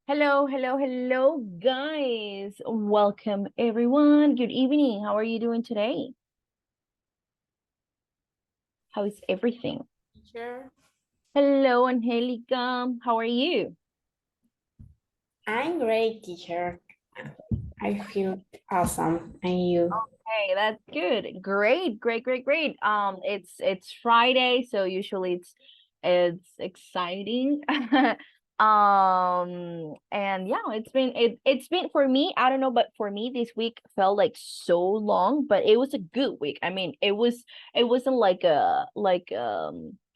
Hello, hello, hello, guys. Welcome, everyone. Good evening. How are you doing today? How is everything? Sure. Hello, Angelica. How are you? I'm great, teacher. I feel awesome. And you? Hey, that's good. Great, great, great, great. It's Friday, so usually it's exciting. And yeah, it's been for me, I don't know, but for me this week felt like so long, but it was a good week. I mean, it wasn't like a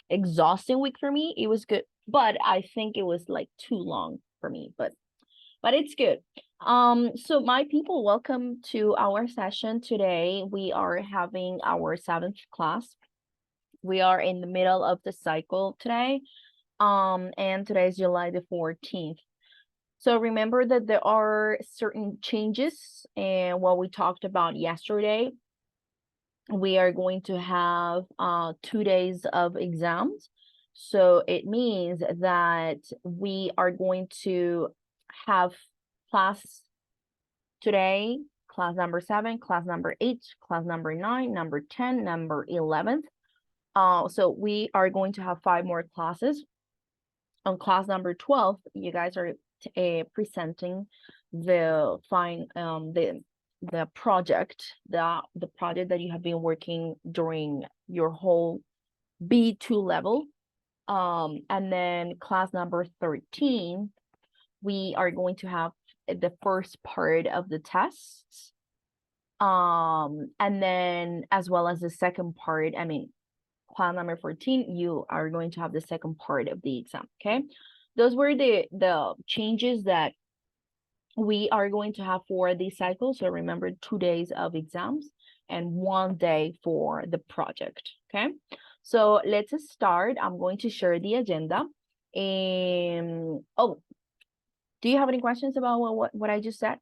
exhausting week for me. It was good, but I think it was like too long for me, but it's good. So my people, welcome to our session today. We are having our seventh class. We are in the middle of the cycle today. And today is July the 14th. So remember that there are certain changes and what we talked about yesterday. We are going to have 2 days of exams. So it means that we are going to have class today, class number 7, class number 8, class number 9, number 10, number 11. So we are going to have 5 more classes. On class number 12, you guys are presenting the the project, the project that you have been working during your whole B2 level. And then class number 13, we are going to have the first part of the tests, and then as well as the second part. I mean, class number 14, you are going to have the second part of the exam. Okay, those were the changes that we are going to have for this cycle. So remember, 2 days of exams and 1 day for the project. Okay, so let's start. I'm going to share the agenda. Oh, do you have any questions about what I just said?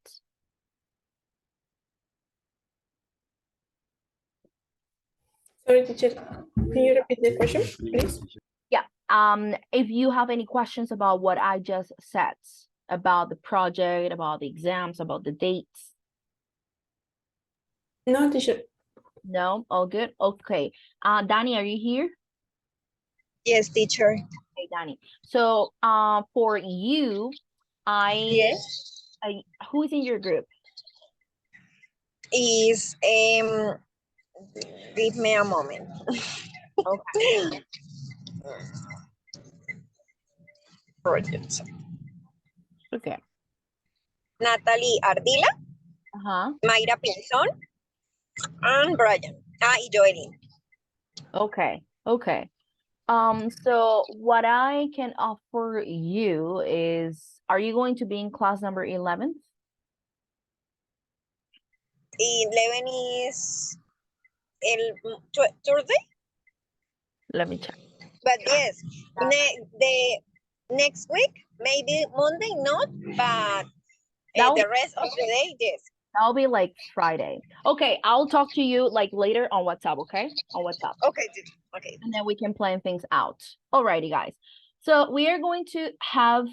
Sorry, teacher. Can you repeat the question, please? Yeah. If you have any questions about what I just said, about the project, about the exams, about the dates. No, teacher. No? All good? Okay. Danny, are you here? Yes, teacher. Hey, Danny. So, for you, Yes. who is in your group? Is give me a moment. Okay. Projects. Okay. Natalie Ardila, Uh-huh. Mayra Pinzón, and Brian. Y Joelyn. Okay. Okay. So what I can offer you is, are you going to be in class number 11? 11 is Thursday, Let me check. but yes, the next week, maybe Monday, not, but That'll the rest of the day, yes. That'll be like Friday. Okay, I'll talk to you like later on WhatsApp, okay? On WhatsApp. Okay, okay. And then we can plan things out. Alrighty, guys. So we are going to have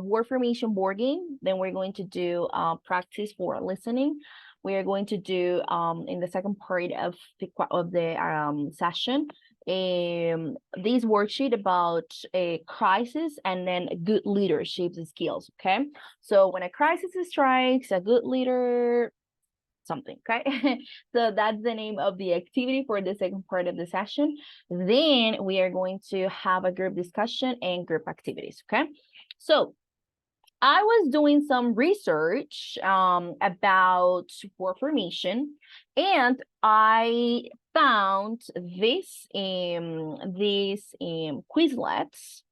word formation board game. Then we're going to do practice for listening. We are going to do in the second part of the session this worksheet about a crisis and then good leadership skills. Okay, so when a crisis strikes, a good leader something. Okay, so that's the name of the activity for the second part of the session. Then we are going to have a group discussion and group activities. Okay, so I was doing some research about word formation, and I found these Quizlets.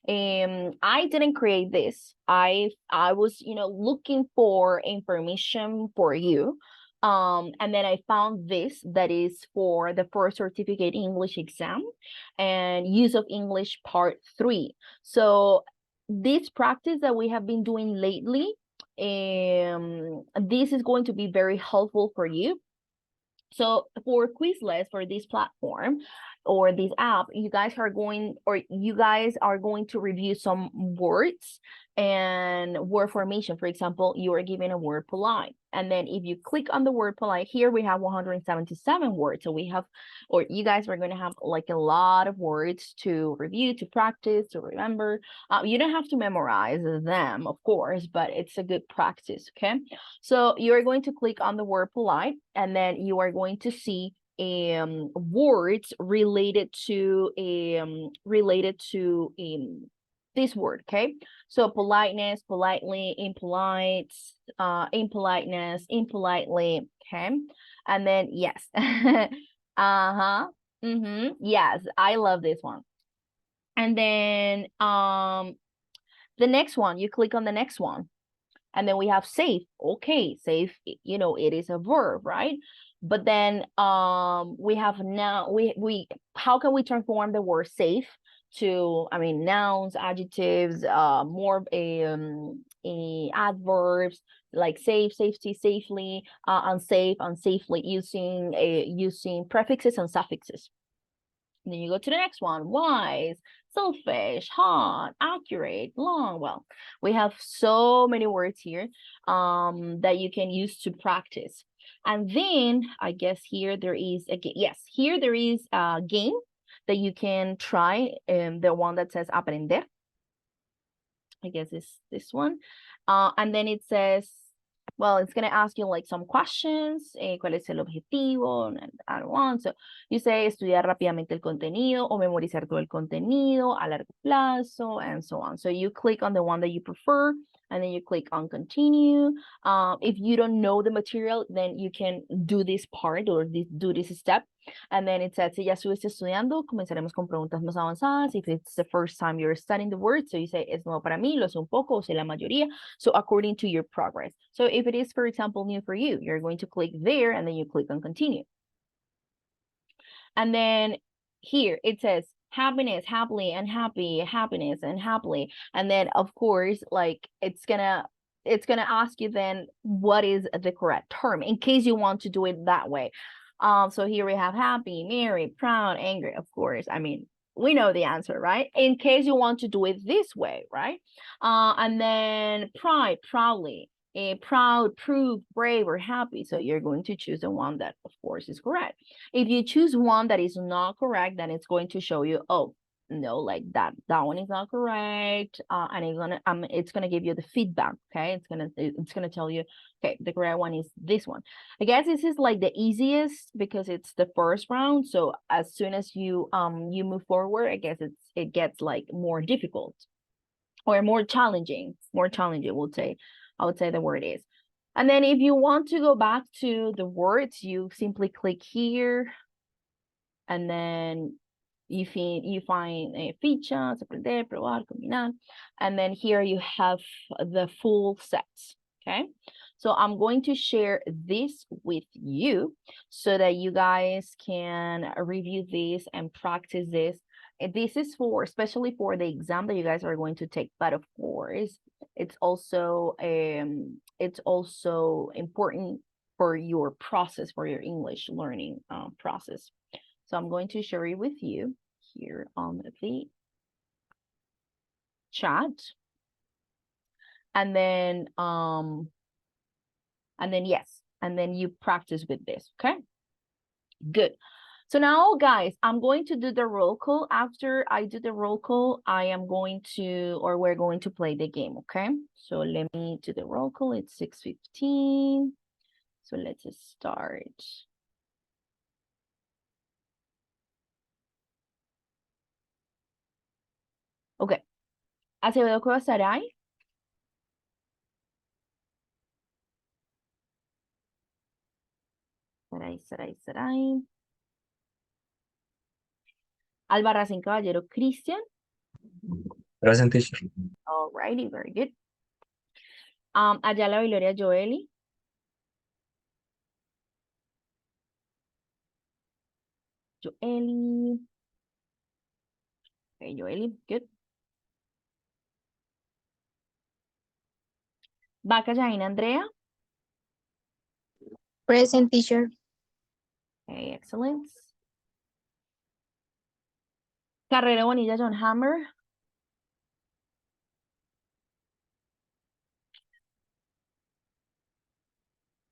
I didn't create this. I was looking for information for you. And then I found this that is for the first certificate English exam and use of English part 3. So this practice that we have been doing lately, this is going to be very helpful for you. So for Quizlet, for this platform, or this app, you guys are going to review some words and word formation. For example, you are given a word polite, and then if you click on the word polite, here we have 177 words. So we have, or you guys are going to have like a lot of words to review, to practice, to remember. You don't have to memorize them, of course, but it's a good practice. Okay, so you're going to click on the word polite, and then you are going to see words related to this word. Okay, so politeness, politely, impolite, impoliteness, impolitely. Okay, and then yes. Uh-huh. Yes, I love this one. And then the next one, you click on the next one, and then we have safe. Okay, safe, you know, it is a verb, right? But then we have now, we how can we transform the word safe to, I mean, nouns, adjectives, more adverbs, like safe, safety, safely, unsafe, unsafely, using prefixes and suffixes. And then you go to the next one: wise, selfish, hot, accurate, long. Well, we have so many words here that you can use to practice. And then I guess here there is a yes, here there is a game that you can try, the one that says aprender. I guess it's this one. And then it says, well, it's going to ask you like some questions. ¿Cuál es el objetivo? I don't want. So you say estudiar rápidamente el contenido o memorizar todo el contenido a largo plazo, and so on. So you click on the one that you prefer, and then you click on continue. If you don't know the material, then you can do this part or do this step. And then it says, si ya estuviste estudiando, comenzaremos con preguntas más avanzadas. If it's the first time you're studying the word, so you say, es nuevo para mí, lo sé un poco, o sé la mayoría. So according to your progress. So if it is, for example, new for you, you're going to click there, and then you click on continue. And then here it says happiness, happily, unhappy, happiness, and happily. And then of course, like it's gonna ask you then what is the correct term in case you want to do it that way. So here we have happy, merry, proud, angry. Of course, I mean, we know the answer, right? In case you want to do it this way, right? And then pride, proudly, proud, prove, brave, or happy. So you're going to choose the one that, of course, is correct. If you choose one that is not correct, then it's going to show you, oh, no, like that one is not correct, and it's gonna give you the feedback. Okay, it's gonna tell you, okay, the correct one is this one. I guess this is like the easiest because it's the first round. So as soon as you move forward, I guess it gets like more difficult or more challenging. We'll say, I would say the word is. And then if you want to go back to the words, you simply click here, and then you find fichas, aprender, probar, combinar, and then here you have the full sets. Okay, so I'm going to share this with you so that you guys can review this and practice this. And this is for, especially for the exam that you guys are going to take, but of course it's also important for your process, for your English learning process. So I'm going to share it with you here on the chat. And then yes, and then you practice with this, okay? Good. So now, guys, I'm going to do the roll call. After I do the roll call, we're going to play the game, okay? So let me do the roll call. It's 6:15. So let's start. Okay. Acevedo Cuevas Saray. Saray. Albarracín Caballero Cristian. Present, teacher. Alrighty, very good. Ayala Viloria Joeli. Okay, Joeli, good. Vaca Jaina Andrea. Present, teacher. Okay, excellent. Carrera Bonilla, John Hammer.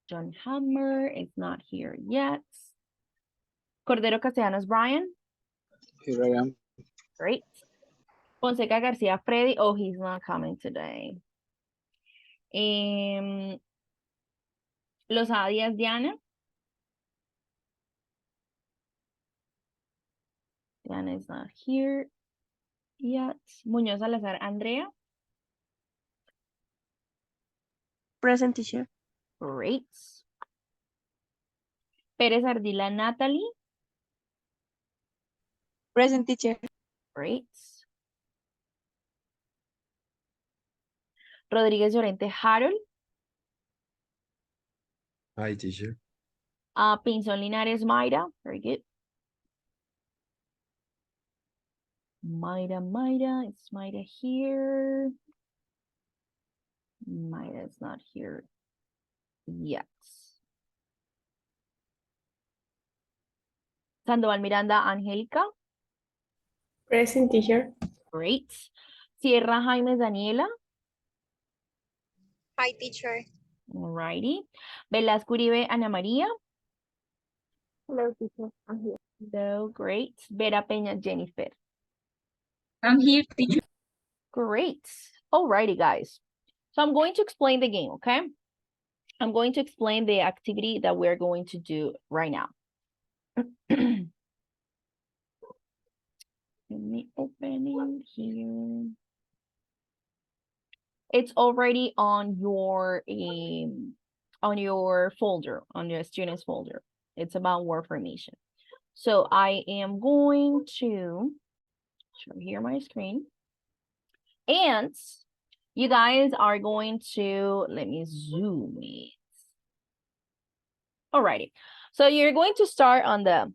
John Hammer is not here yet. Cordero Castellanos, Brian. Here I am. Great. Fonseca Garcia, Freddy. Oh, he's not coming today. Lozada Díaz, Diana. Diana is not here yet. Muñoz Salazar, Andrea. Present, teacher. Great. Pérez Ardila, Natalie. Present, teacher. Great. Rodríguez Llorente, Harold. Hi, teacher. Pinzón Linares, Mayra. Very good. Mayra, it's Mayra here. Mayra is not here yet. Sandoval Miranda, Angélica. Present, teacher. Great. Sierra Jaime, Daniela. Hi, teacher. Alrighty. Velasco Uribe, Ana María. Hello, teacher. I'm here. So great. Vera Peña, Jennifer. I'm here, teacher. Great. Alrighty, guys. So I'm going to explain the game, okay? I'm going to explain the activity that we're going to do right now. Let me open it here. It's already on your folder, on your students folder. It's about word formation. So I am going to show here my screen. And you guys are going to, let me zoom it. Alrighty. So you're going to start on the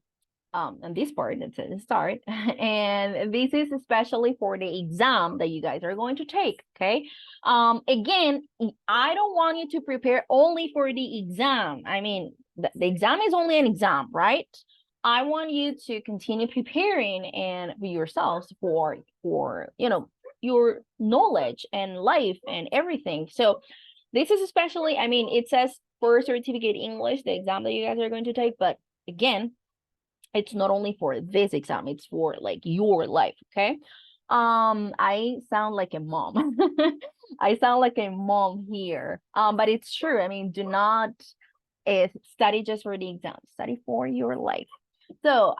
on this part that says start, and this is especially for the exam that you guys are going to take. Okay. Again, I don't want you to prepare only for the exam. I mean, the exam is only an exam, right? I want you to continue preparing and yourselves for you know, your knowledge and life and everything. So this is especially, I mean, it says for certificate English, the exam that you guys are going to take, but again, it's not only for this exam, it's for like your life. Okay. I sound like a mom. I sound like a mom here. But it's true. I mean, do not study just for the exam, study for your life. So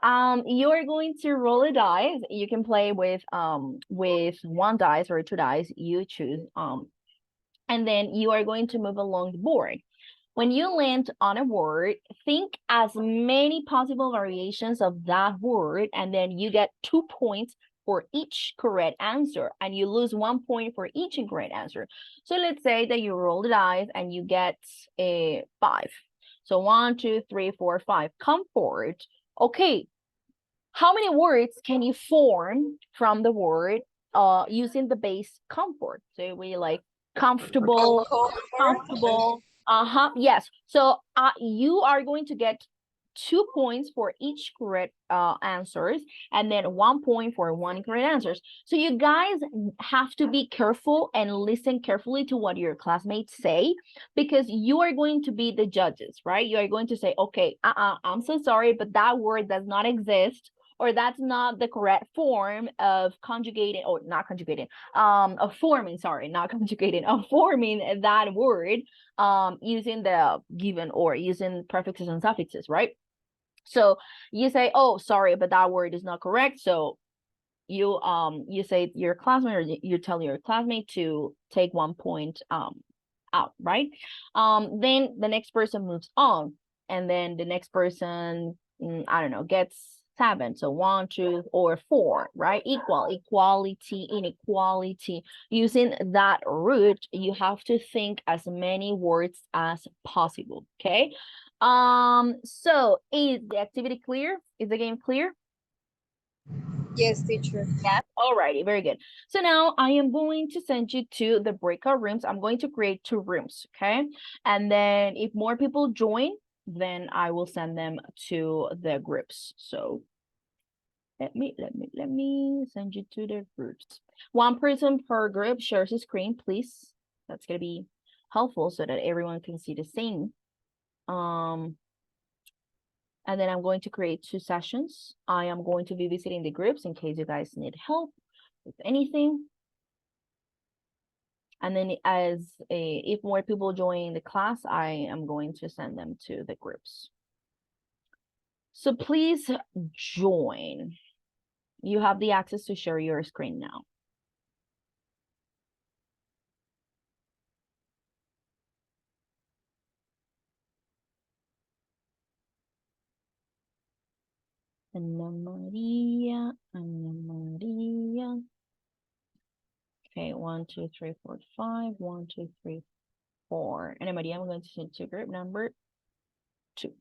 you're going to roll a dice. You can play with one dice or two dice, you choose. And then you are going to move along the board. When you land on a word, think as many possible variations of that word, and then you get 2 points for each correct answer, and you lose 1 point for each incorrect answer. So let's say that you roll the dice and you get a 5. So 1, 2, 3, 4, 5. Come forward. Okay. How many words can you form from the word using the base comfort? So we like comfortable, comfortable. Yes. So you are going to get 2 points for each correct answers, and then 1 point for one correct answers. So you guys have to be careful and listen carefully to what your classmates say, because you are going to be the judges, right? You are going to say, okay, I'm so sorry, but that word does not exist, or that's not the correct form of conjugating, or not conjugating, of forming, sorry, not conjugating, of forming that word using the given or using prefixes and suffixes, right? So you say, oh, sorry, but that word is not correct. So you say your classmate, or you tell your classmate to take 1 point out, right? Then the next person moves on, and then the next person, I don't know, gets 7. So 1, 2, or 4, right? Equality, inequality. Using that root, you have to think as many words as possible. Okay. So is the activity clear? Is the game clear? Yes, teacher. Yes. Alrighty, very good. So now I am going to send you to the breakout rooms. I'm going to create 2 rooms, okay? And then if more people join, then I will send them to the groups. So Let me send you to the groups. One person per group shares a screen, please. That's gonna be helpful so that everyone can see the same. And then I'm going to create 2 sessions. I am going to be visiting the groups in case you guys need help with anything. And then if more people join the class, I am going to send them to the groups. So please join. You have the access to share your screen now. Ana Maria, Ana Maria. Okay, 1, 2, 3, 4, 5. 1, 2, 3, 4. Ana Maria, I'm going to send to group number 2.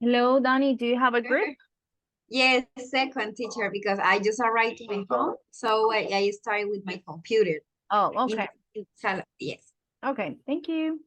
Hello, Danny. Do you have a group? Yes, second teacher, because I just arrived to my home, so I started with my computer. Oh, okay. Yes. Okay, thank you.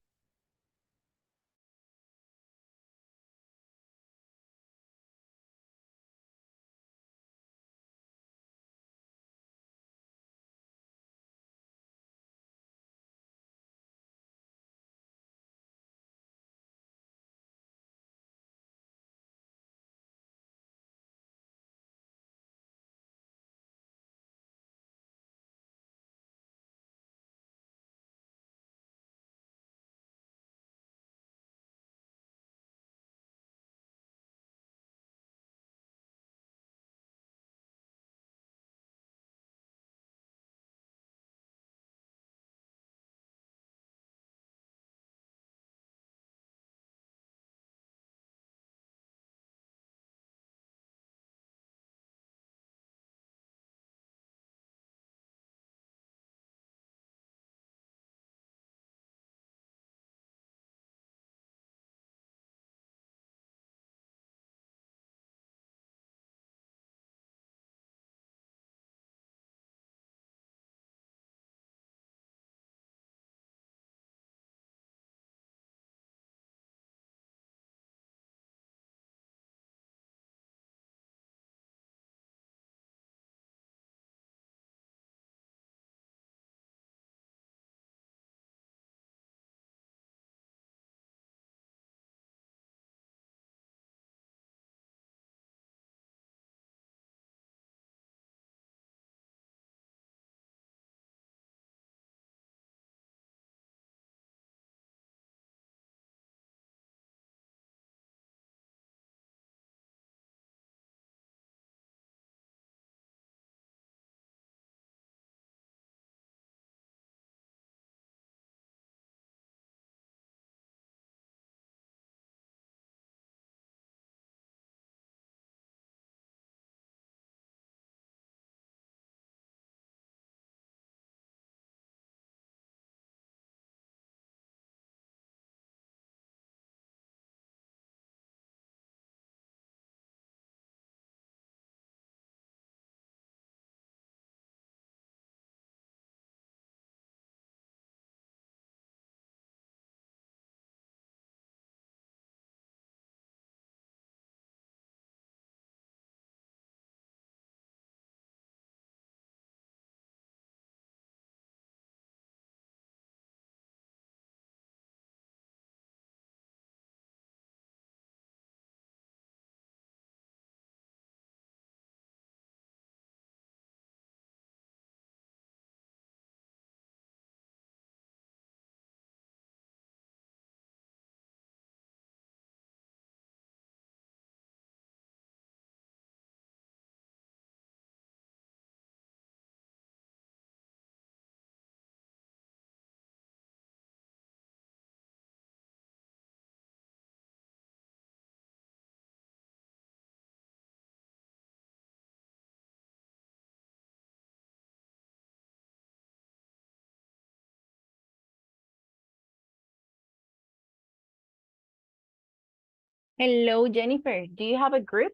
Hello, Jennifer. Do you have a group?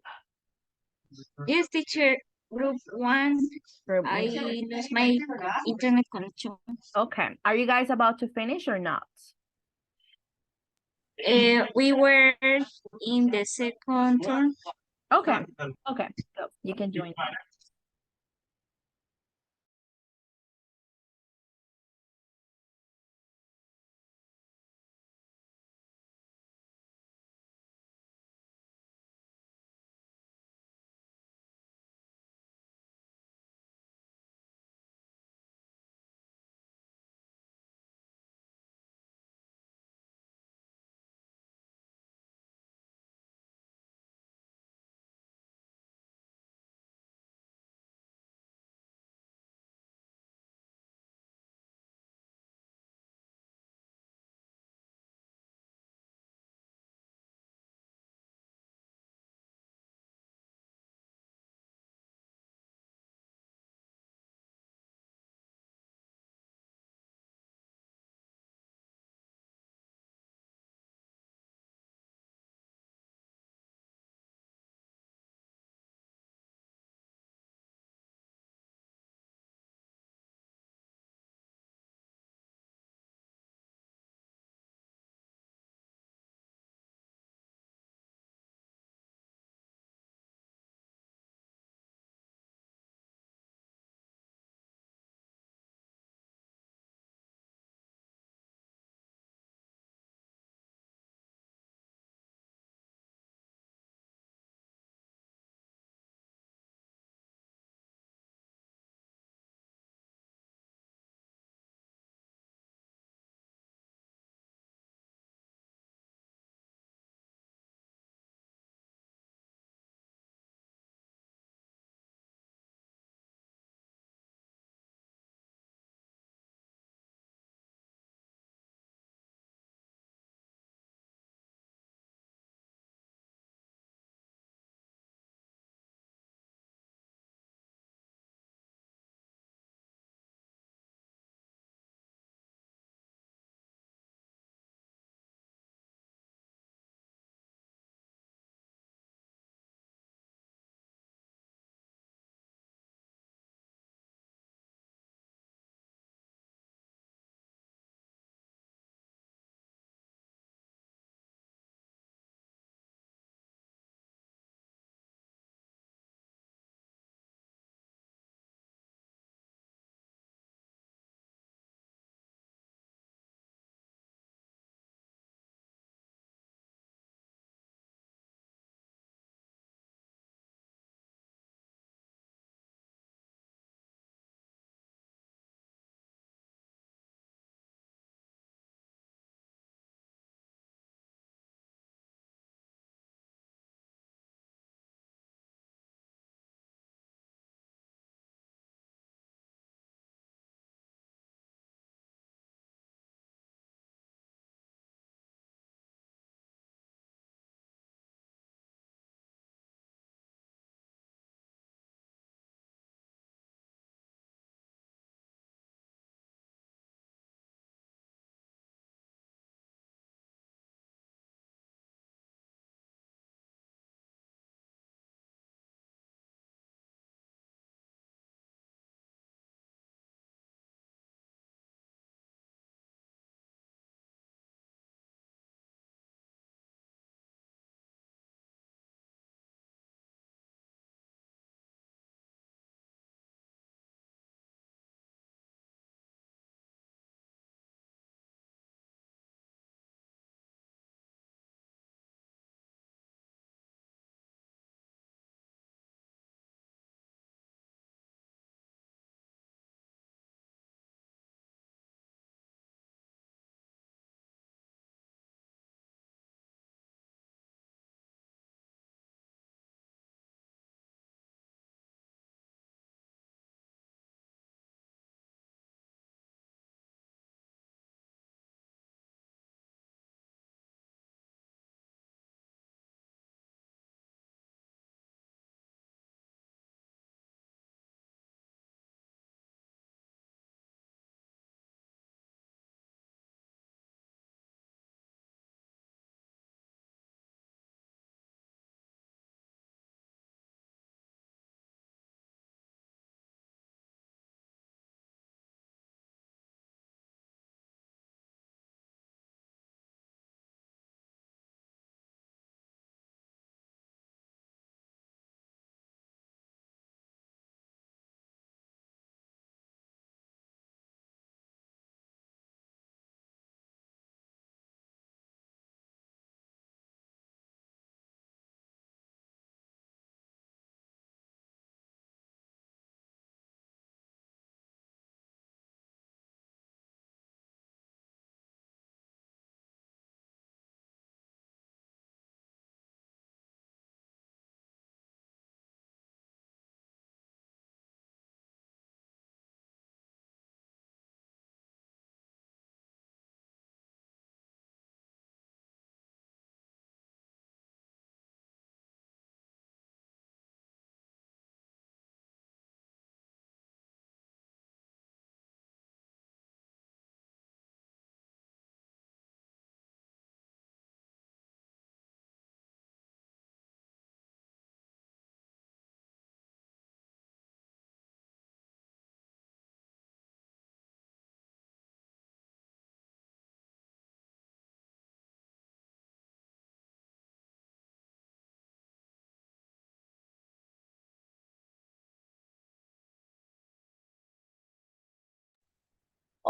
Yes, teacher. Group 1. Group I one. lost my internet connection. Okay. Are you guys about to finish or not? We were in the second turn. Okay. Okay. So you can join.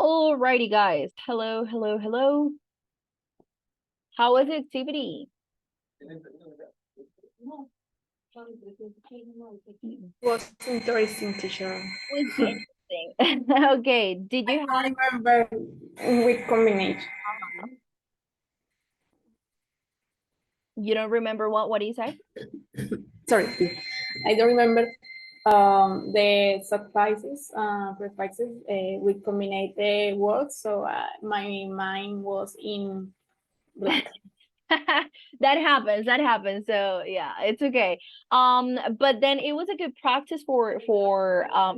Alrighty, guys. Hello, hello, hello. How was the activity? Was interesting, teacher. Was interesting. Okay, did you I remember with combination. you don't remember what do you say? Sorry, I don't remember the suffices, prefixes with combinate the words, so my mind was in blank. That happens, so yeah, it's okay. But then it was a good practice for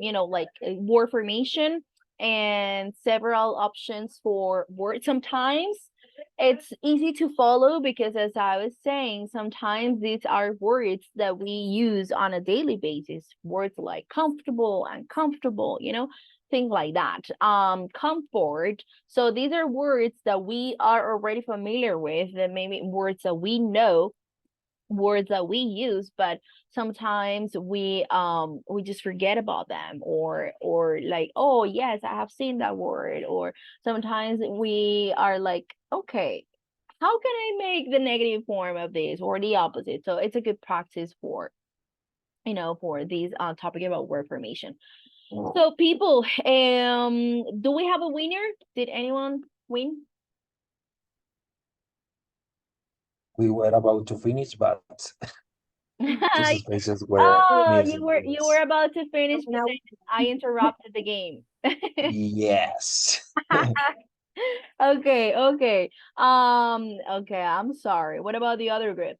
you know, like word formation and several options for words. Sometimes it's easy to follow because, as I was saying, sometimes these are words that we use on a daily basis, words like comfortable, uncomfortable, you know, things like that. Comfort, so these are words that we are already familiar with, and maybe words that we know, words that we use, but sometimes we just forget about them, or like, oh yes, I have seen that word. Or sometimes we are like, okay, how can I make the negative form of this or the opposite? So it's a good practice for, you know, for these topic about word formation. So people, do we have a winner? Did anyone win? We were about to finish, but two spaces were Oh, missing. you were about to finish, but No. then I interrupted the game. Yes. Okay, okay. Okay, I'm sorry. What about the other group?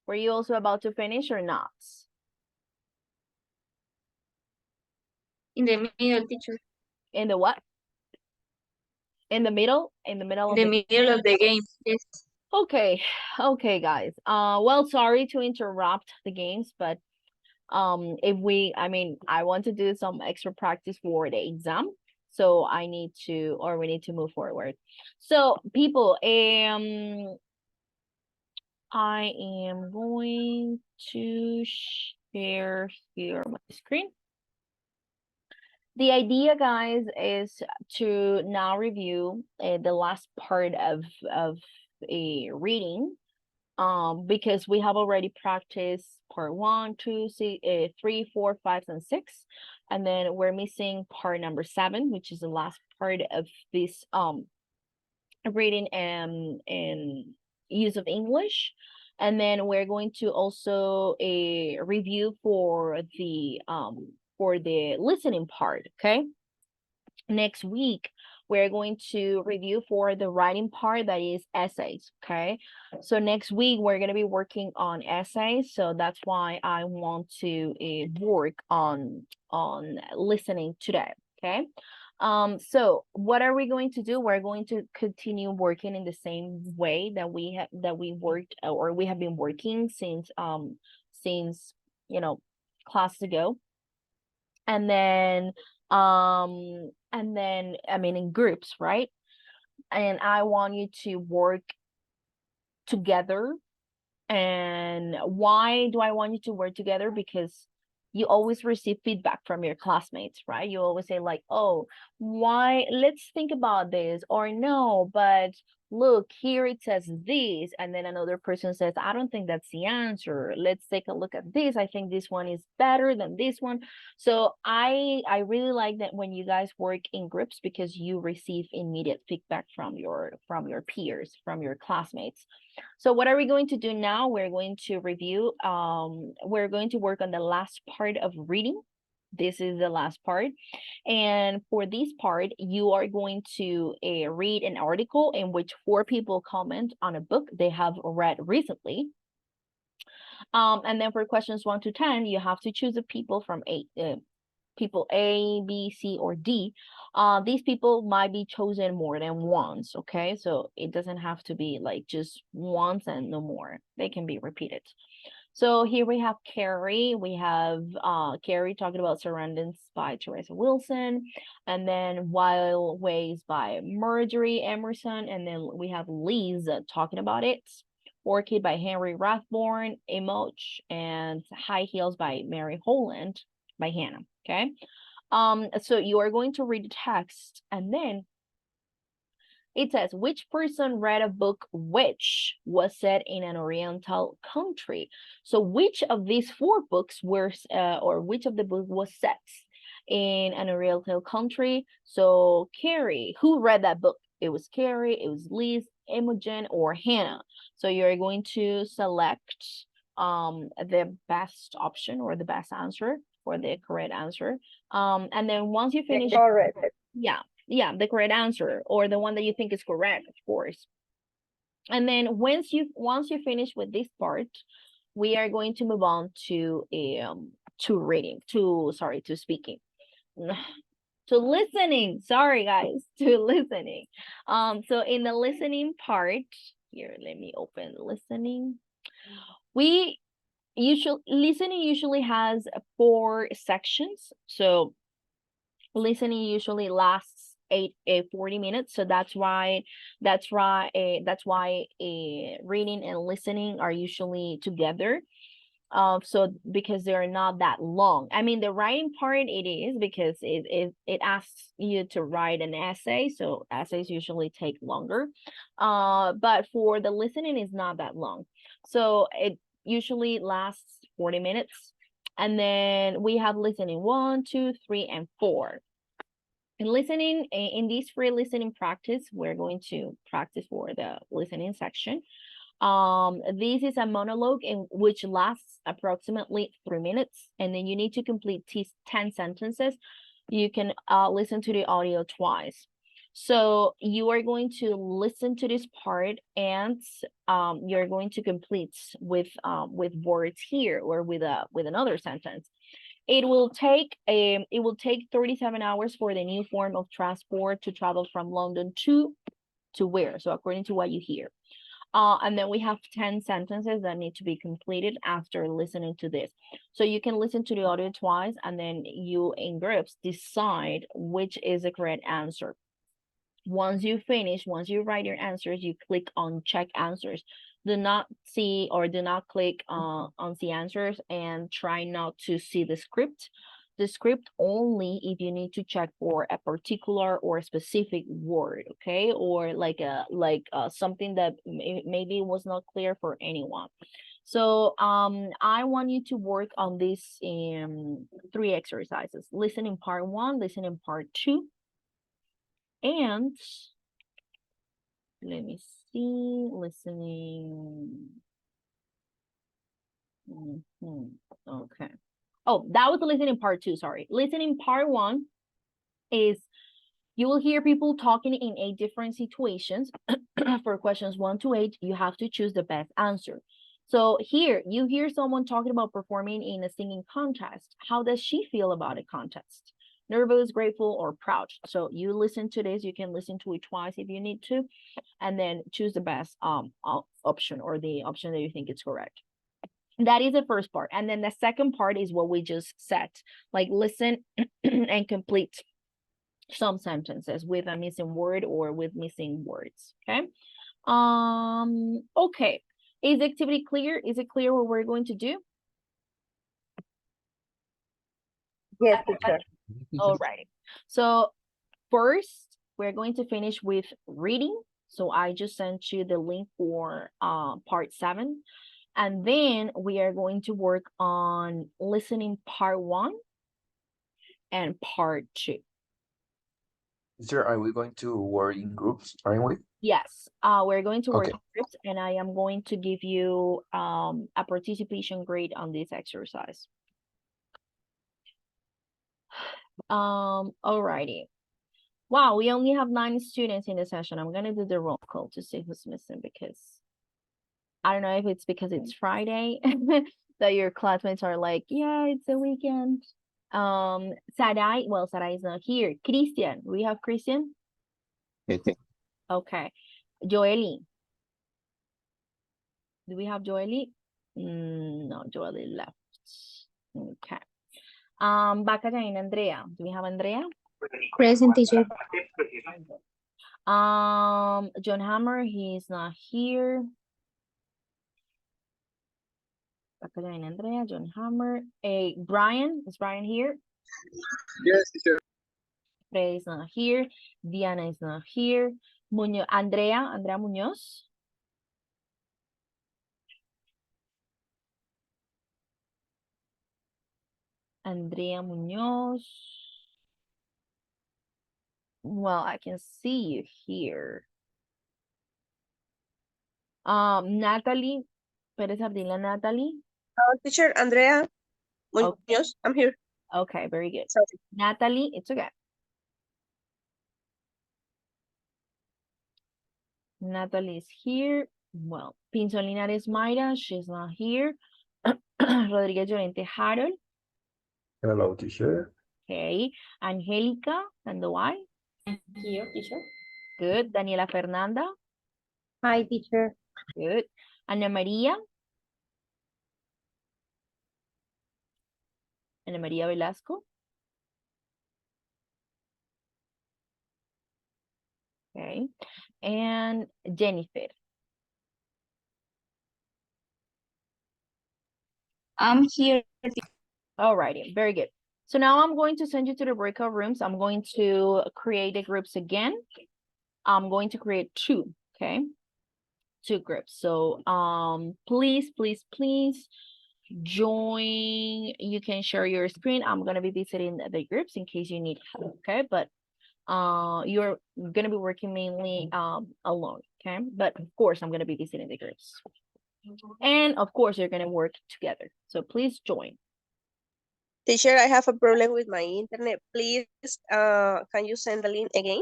Were you also about to finish or not? In the middle, teacher. In the what? In the middle? In the middle In of the the middle of the game. Yes. Okay, okay, guys. Well, sorry to interrupt the games, but if we, I mean, I want to do some extra practice for the exam, so I need to, or we need to move forward. So people, I am going to share here my screen. The idea, guys, is to now review the last part of a reading, because we have already practiced part 1, 2, 3, 4, 5, and 6, and then we're missing part number 7, which is the last part of this reading and use of English. And then we're going to also a review for the listening part. Okay, next week we're going to review for the writing part, that is essays. Okay, so next week we're going to be working on essays, so that's why I want to work on listening today. Okay, so what are we going to do? We're going to continue working in the same way that we worked, or we have been working since you know, class ago. And then I mean, in groups, right? And I want you to work together. And why do I want you to work together? Because you always receive feedback from your classmates, right? You always say like, oh, why, let's think about this, or no, but look, here it says this, and then another person says, I don't think that's the answer, let's take a look at this, I think this one is better than this one. So I really like that when you guys work in groups, because you receive immediate feedback from your peers, from your classmates. So what are we going to do now? We're going to review, we're going to work on the last part of reading. This is the last part. And for this part, you are going to read an article in which 4 people comment on a book they have read recently. And then for questions 1 to 10, you have to choose a people from people A, B, C, or D. These people might be chosen more than once, okay? So it doesn't have to be like just once and no more. They can be repeated. So here we have Carrie. We have Carrie talking about Surroundings by Teresa Wilson, and then Wild Ways by Marjorie Emerson, and then we have Liz talking about it. Orchid by Henry Rathbone, Emoch, and High Heels by Mary Holland by Hannah. Okay. So you are going to read the text, and then it says, which person read a book which was set in an oriental country? So which of these four books were, or which of the book was set in an oriental country? So Carrie, who read that book? It was Carrie, it was Liz, Imogen, or Hannah. So you're going to select the best option or the best answer for the correct answer. And then once you finish, Correct. yeah, the correct answer, or the one that you think is correct, of course. And then once you finish with this part, we are going to move on to speaking. To listening. Sorry guys, to listening. So in the listening part, here, let me open listening. Listening usually has 4 sections. So listening usually lasts 40 minutes, so that's why reading and listening are usually together. So because they're not that long. I mean, the writing part it is, because it asks you to write an essay, so essays usually take longer. But for the listening is not that long, so it usually lasts 40 minutes. And then we have listening 1, 2, 3, and 4. And listening, in this free listening practice, we're going to practice for the listening section. This is a monologue in which lasts approximately 3 minutes, and then you need to complete 10 sentences. You can listen to the audio twice. So you are going to listen to this part, and you're going to complete with words here, or with another sentence. It will take 37 hours for the new form of transport to travel from London to where? So according to what you hear. And then we have 10 sentences that need to be completed after listening to this. So you can listen to the audio twice, and then you in groups decide which is the correct answer. Once you write your answers, you click on check answers. Do not click on see answers, and try not to see the script. The script only if you need to check for a particular or a specific word, okay? Or like something that maybe was not clear for anyone. So I want you to work on these 3 exercises: listening part 1, listening part 2, and let me see, listening. Okay. Oh, that was the listening part 2, sorry. Listening part 1 is you will hear people talking in 8 different situations. For questions 1 to 8, you have to choose the best answer. So here, you hear someone talking about performing in a singing contest. How does she feel about a contest? Nervous, grateful, or proud? So you listen to this. You can listen to it twice if you need to, and then choose the best option, or the option that you think is correct. That is the first part. And then the second part is what we just said, like listen and complete some sentences with a missing word or with missing words. Okay. Okay. Is the activity clear? Is it clear what we're going to do? Yes, teacher. All right. So first, we're going to finish with reading. So I just sent you the link for part 7. And then we are going to work on listening part 1 and part 2. Sir, are we going to work in groups, aren't we? Yes, we're going to work Okay. in groups, and I am going to give you a participation grade on this exercise. Alrighty. Wow, we only have 9 students in the session. I'm gonna do the roll call to see who's missing, because I don't know if it's because it's Friday that your classmates are like, yeah, it's a weekend. Sarai is not here. Christian, we have Christian? Okay. Joely. Do we have Joely? No, Joely left. Okay. Baccarin and Andrea. Do we have Andrea? Present, teacher. John Hammer, he's not here. Baccarin and Andrea, John Hammer. Brian, is Brian here? Yes, teacher. Freddy is not here. Diana is not here. Andrea Muñoz. Andrea Muñoz. Well, I can see you here. Natalie, Pérez Ardila, Natalie. Teacher Andrea Okay. Muñoz, I'm here. Okay, very good. Sorry. Natalie, it's okay. Natalie is here. Well, Pinzon Linares Mayra, she's not here. Rodríguez Llorente Harold. Hello, teacher. Okay. Angélica Sandoval. Here, teacher. Good. Daniela Fernanda. Hi, teacher. Good. Ana María. Ana María Velasco. Okay. And Jennifer. I'm here. Alrighty, very good. So now I'm going to send you to the breakout rooms. I'm going to create the groups again. I'm going to create two, okay? Two groups. So please, please, please join. You can share your screen. I'm gonna be visiting the groups in case you need help, okay? But you're gonna be working mainly alone, okay? But of course, I'm gonna be visiting the groups. And of course, you're gonna work together. So please join. Teacher, I have a problem with my internet. Please, can you send the link again?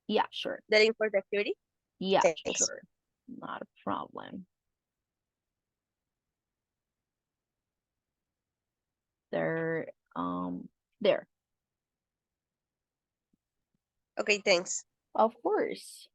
Yeah, sure. The link for the activity? Yeah, Thanks. sure. Not a problem. There, there. Okay, thanks. Of course.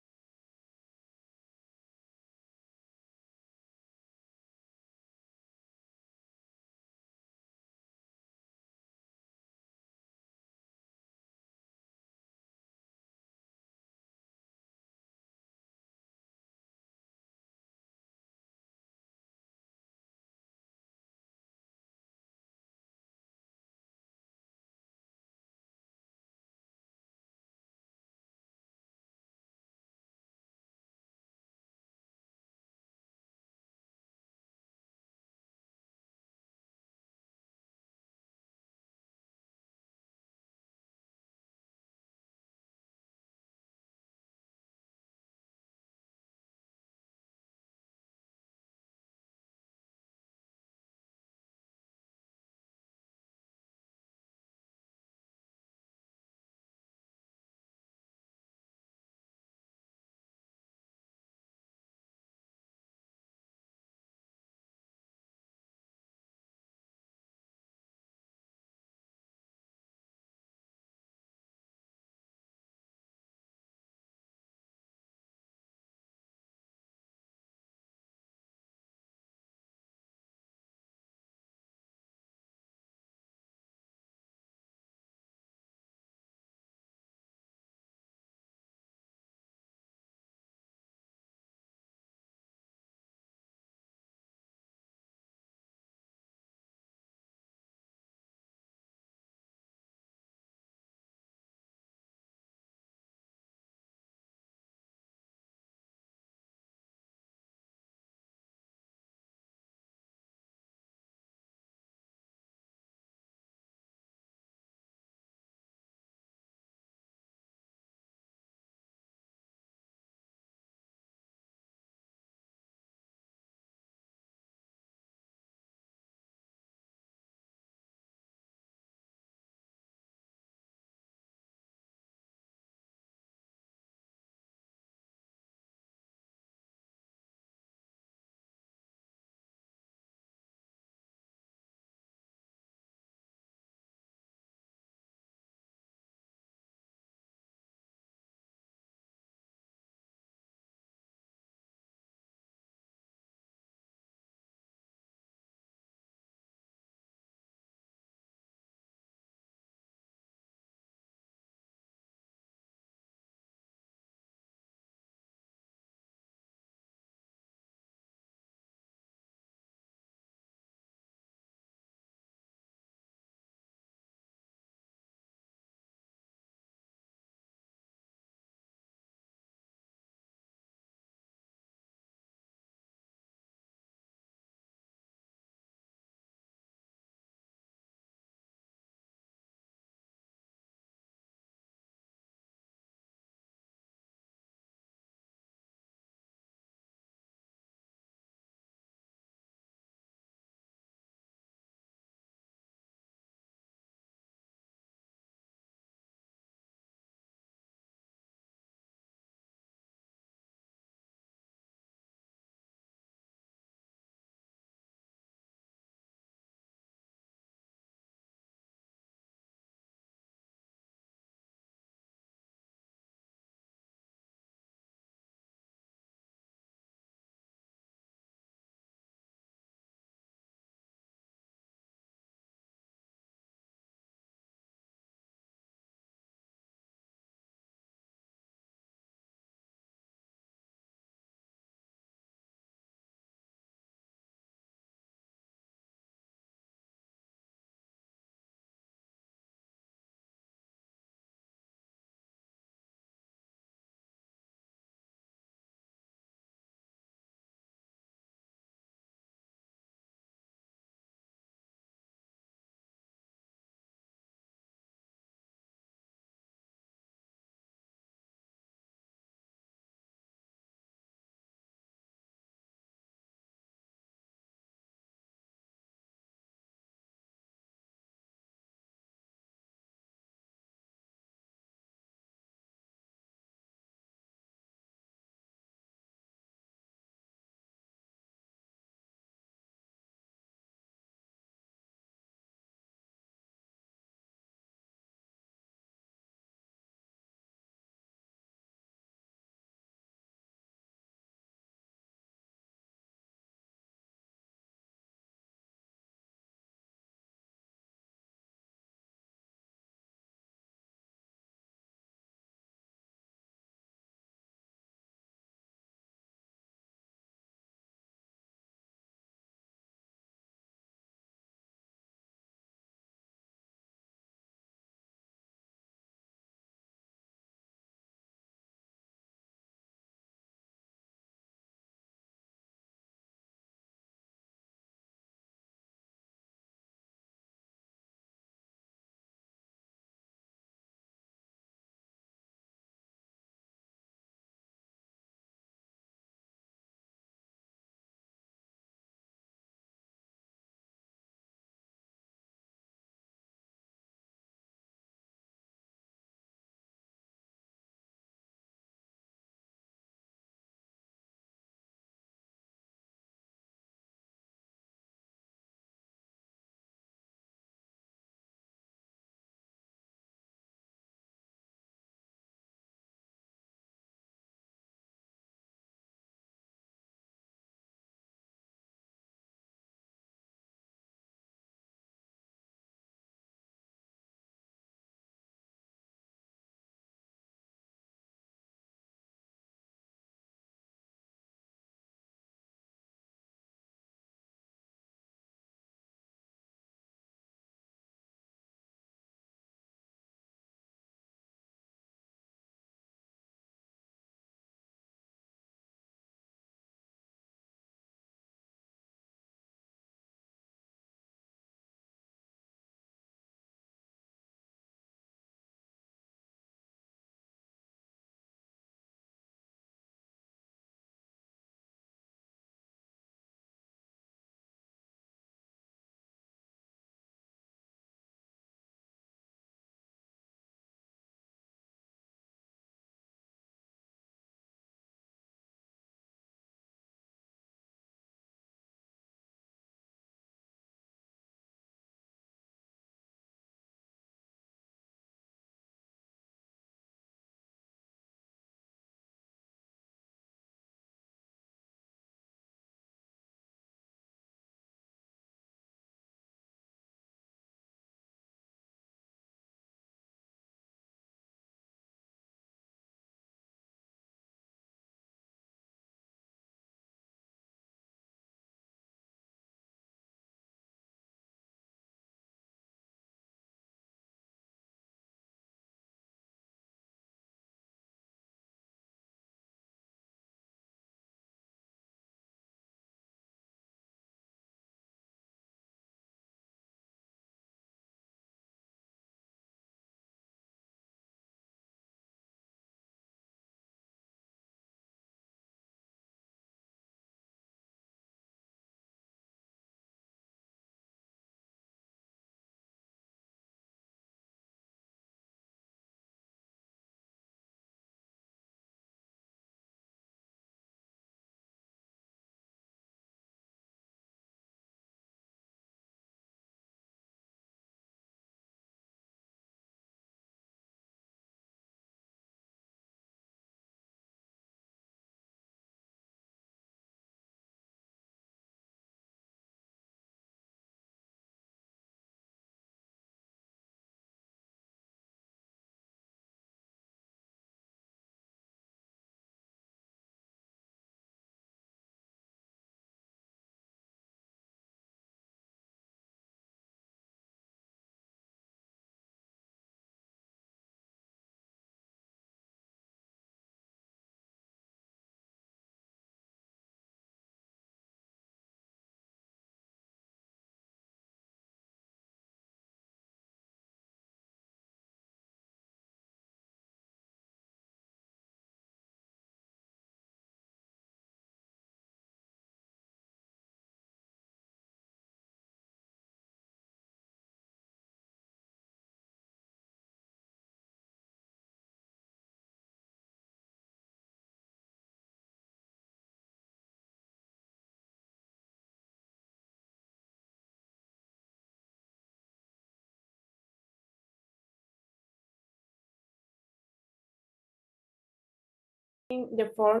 the form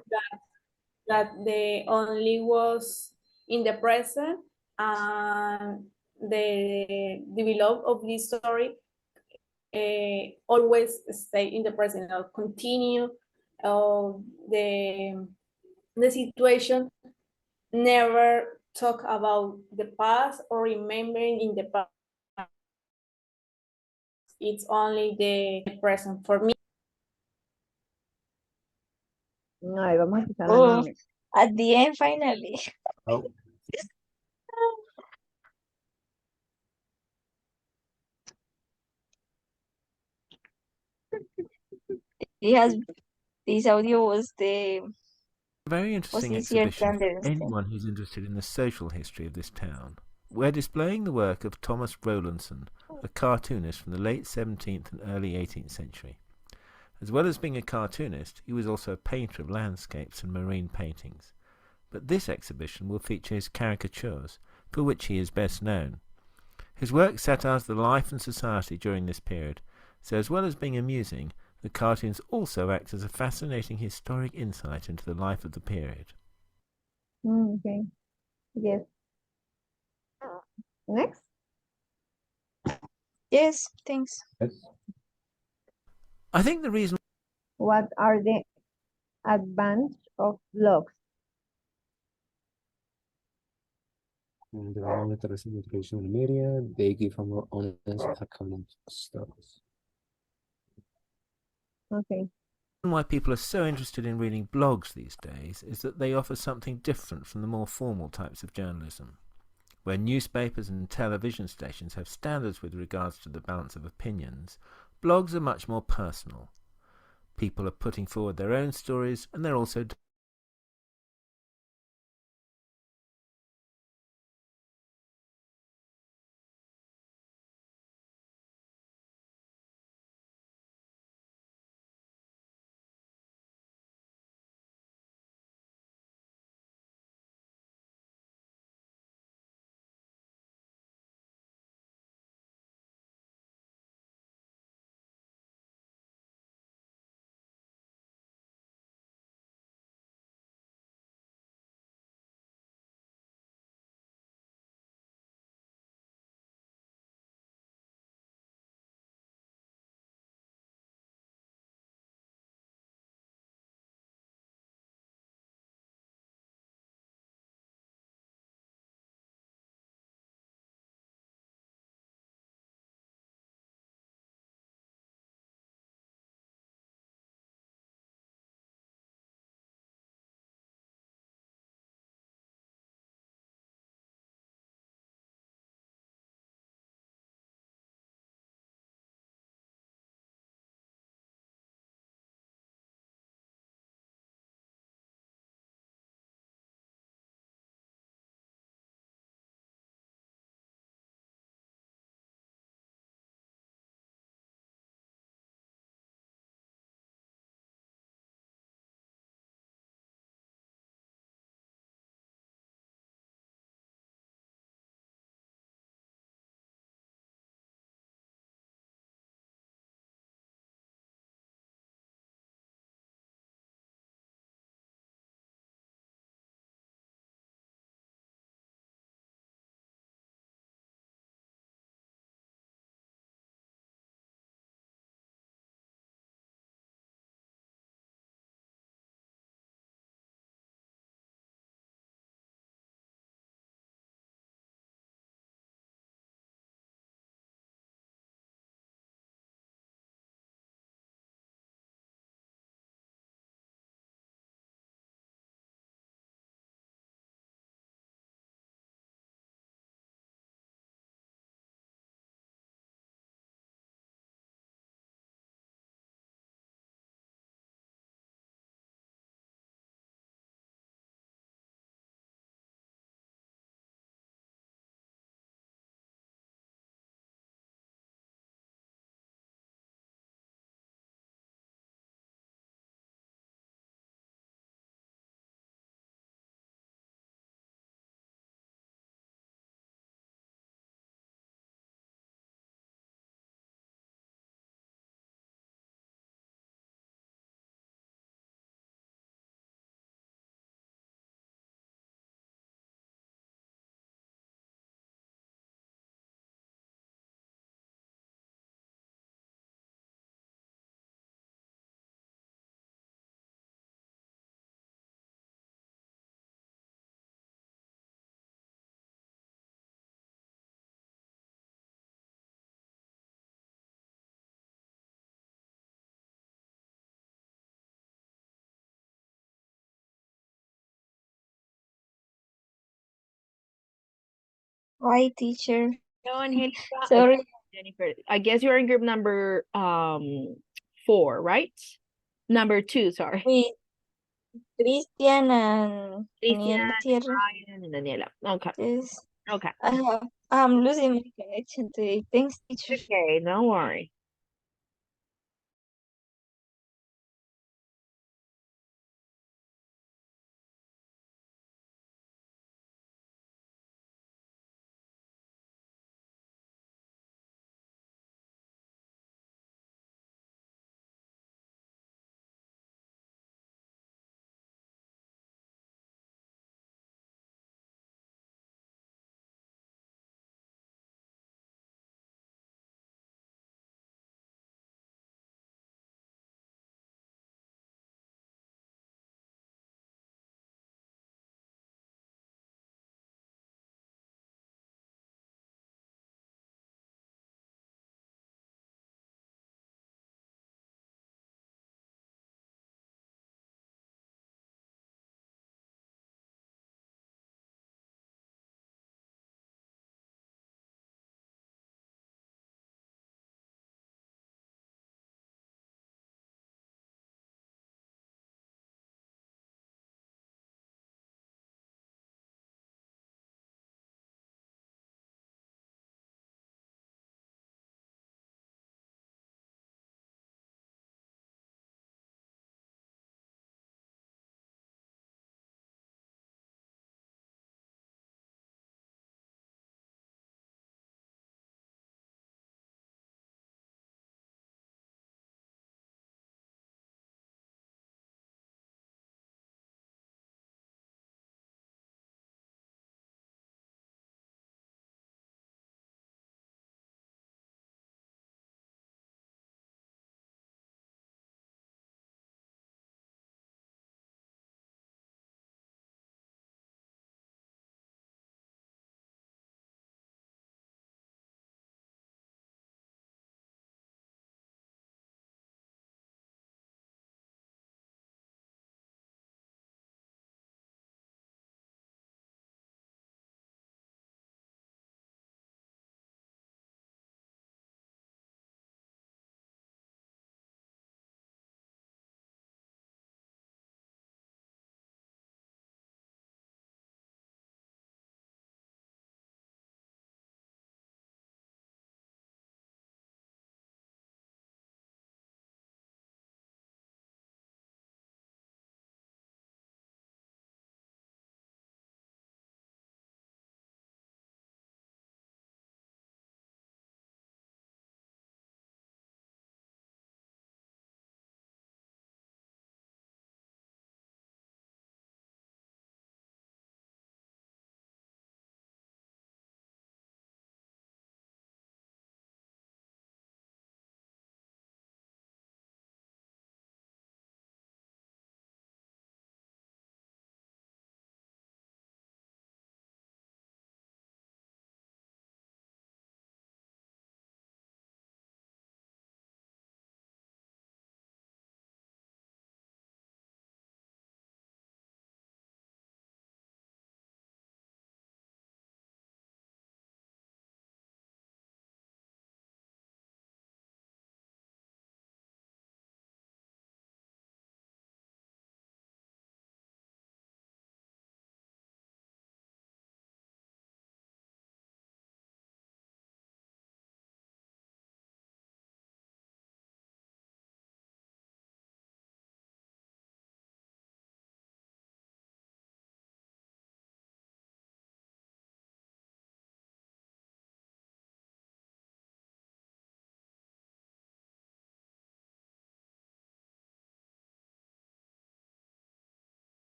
that the only was in the present, and the develop of this story always stay in the present or continue. The situation never talk about the past or remembering in the past. It's only the present for me. Ay, vamos a empezar de Oh, nuevo. at the end, finally. Oh, It has, this audio was A very interesting easier to exhibition for understand. anyone who's interested in the social history of this town. We're displaying the work of Thomas Rowlandson, a cartoonist from the late 17th and early 18th century. As well as being a cartoonist, he was also a painter of landscapes and marine paintings. But this exhibition will feature his caricatures, for which he is best known. His work satires the life and society during this period, so as well as being amusing, the cartoons also act as a fascinating historic insight into the life of the period. Okay. Yes. Next. Yes, thanks. yes. I think the reason What are the advantages of blogs? The barometer is in educational media. They give a more honest account of stuff. Okay. why people are so interested in reading blogs these days is that they offer something different from the more formal types of journalism. Where newspapers and television stations have standards with regards to the balance of opinions, blogs are much more personal. People are putting forward their own stories, and they're also Why, teacher? No, Angelica. Sorry. Jennifer, I guess you're in group number 4, right? Number 2, sorry. With Christian and Christian, Daniela, teacher. Ryan, and Daniela. Okay. Yes. Okay. I'm losing my connection today. Thanks, teacher. Okay, don't worry.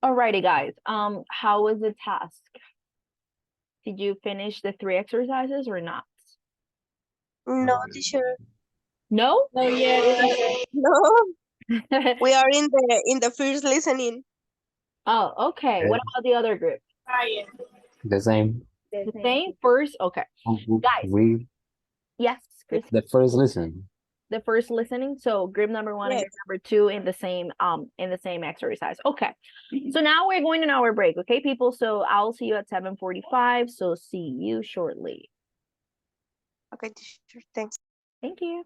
Alrighty, guys. How was the task? Did you finish the 3 exercises or not? No, teacher. No? No, yet, teacher. No, we are in the first listening. Oh, okay. What about the other group? Ryan. The same. The same first? Okay. Guys. We Yes, Chris. the first listen. The first listening. So group number 1 and Yes. group number 2 in the same exercise. Okay. So now we're going on our break, okay, people? So I'll see you at 7:45. So see you shortly. Okay, teacher. Thanks. Thank you.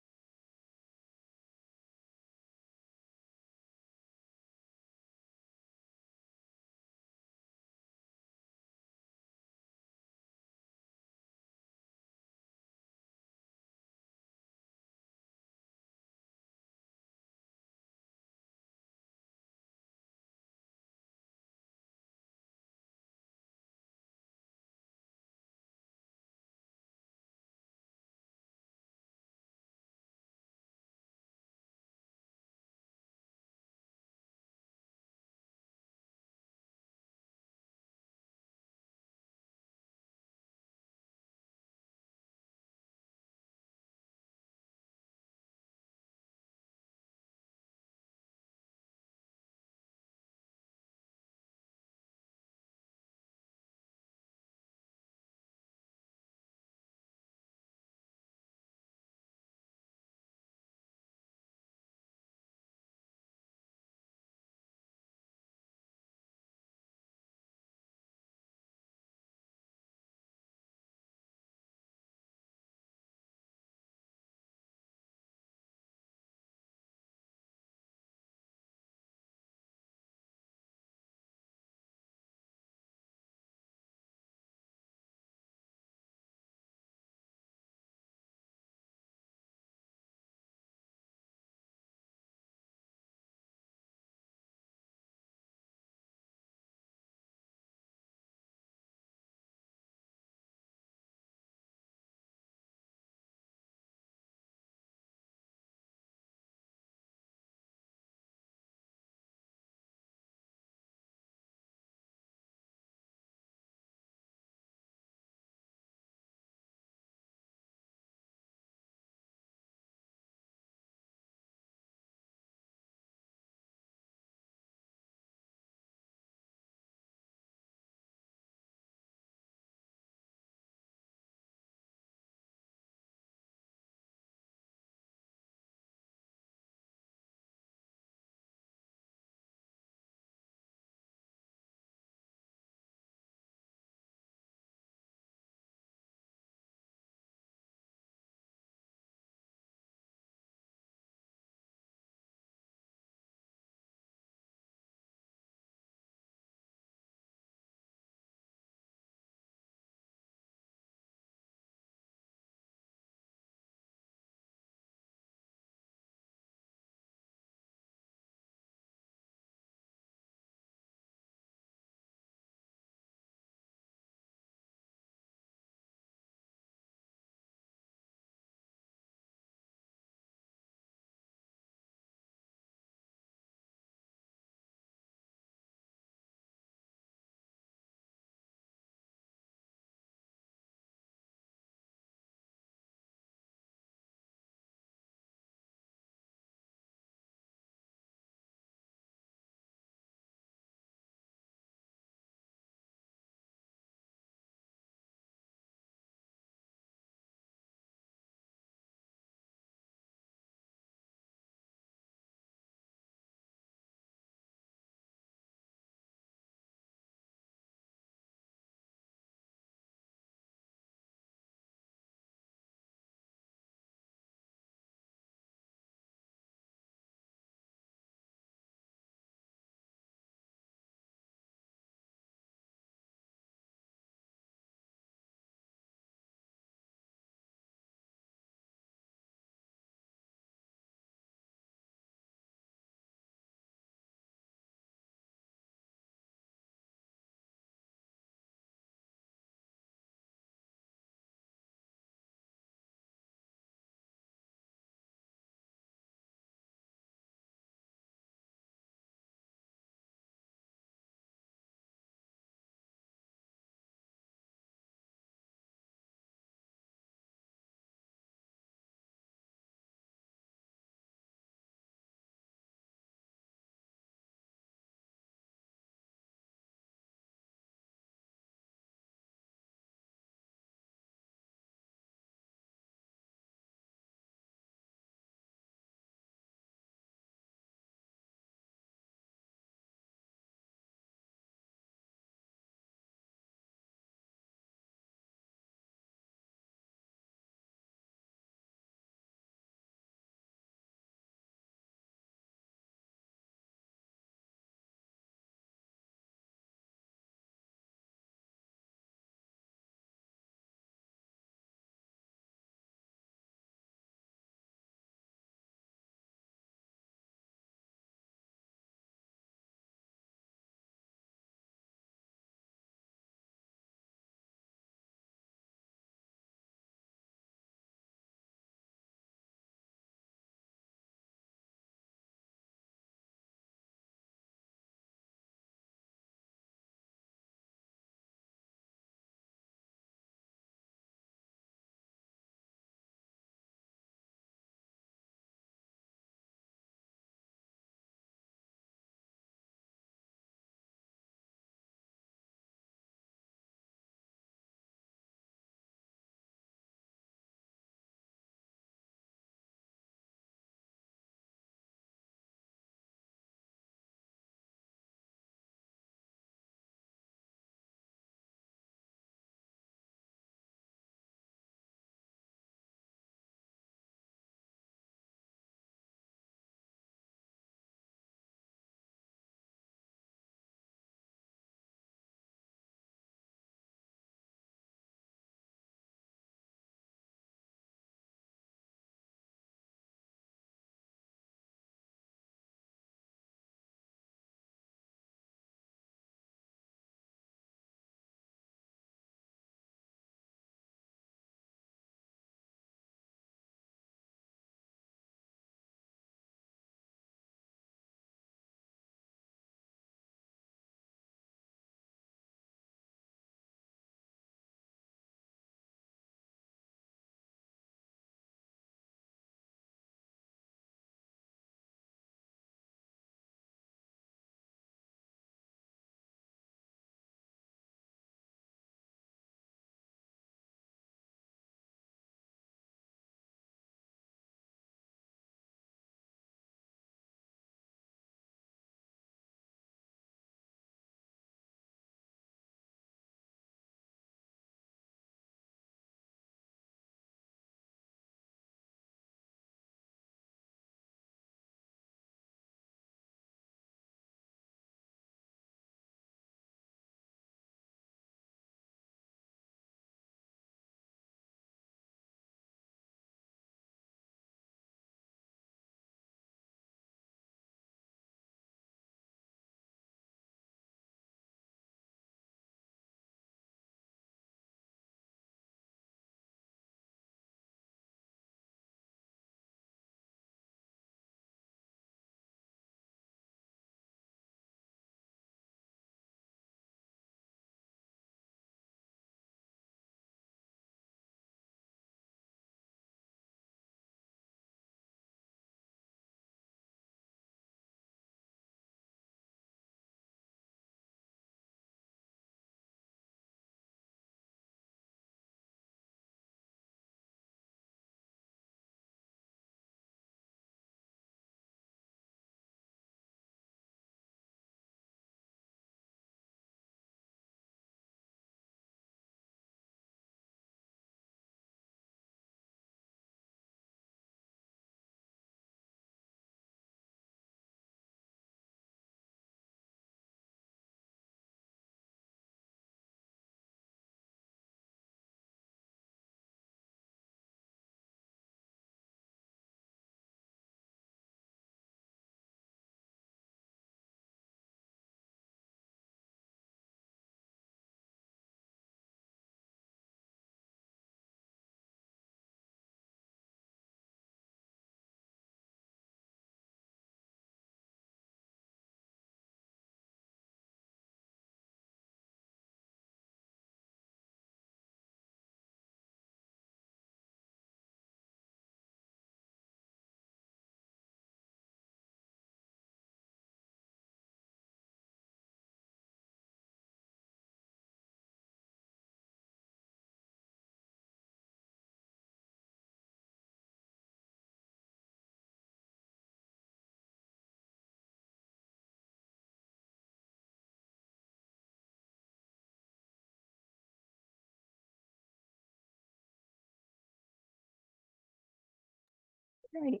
Alrighty.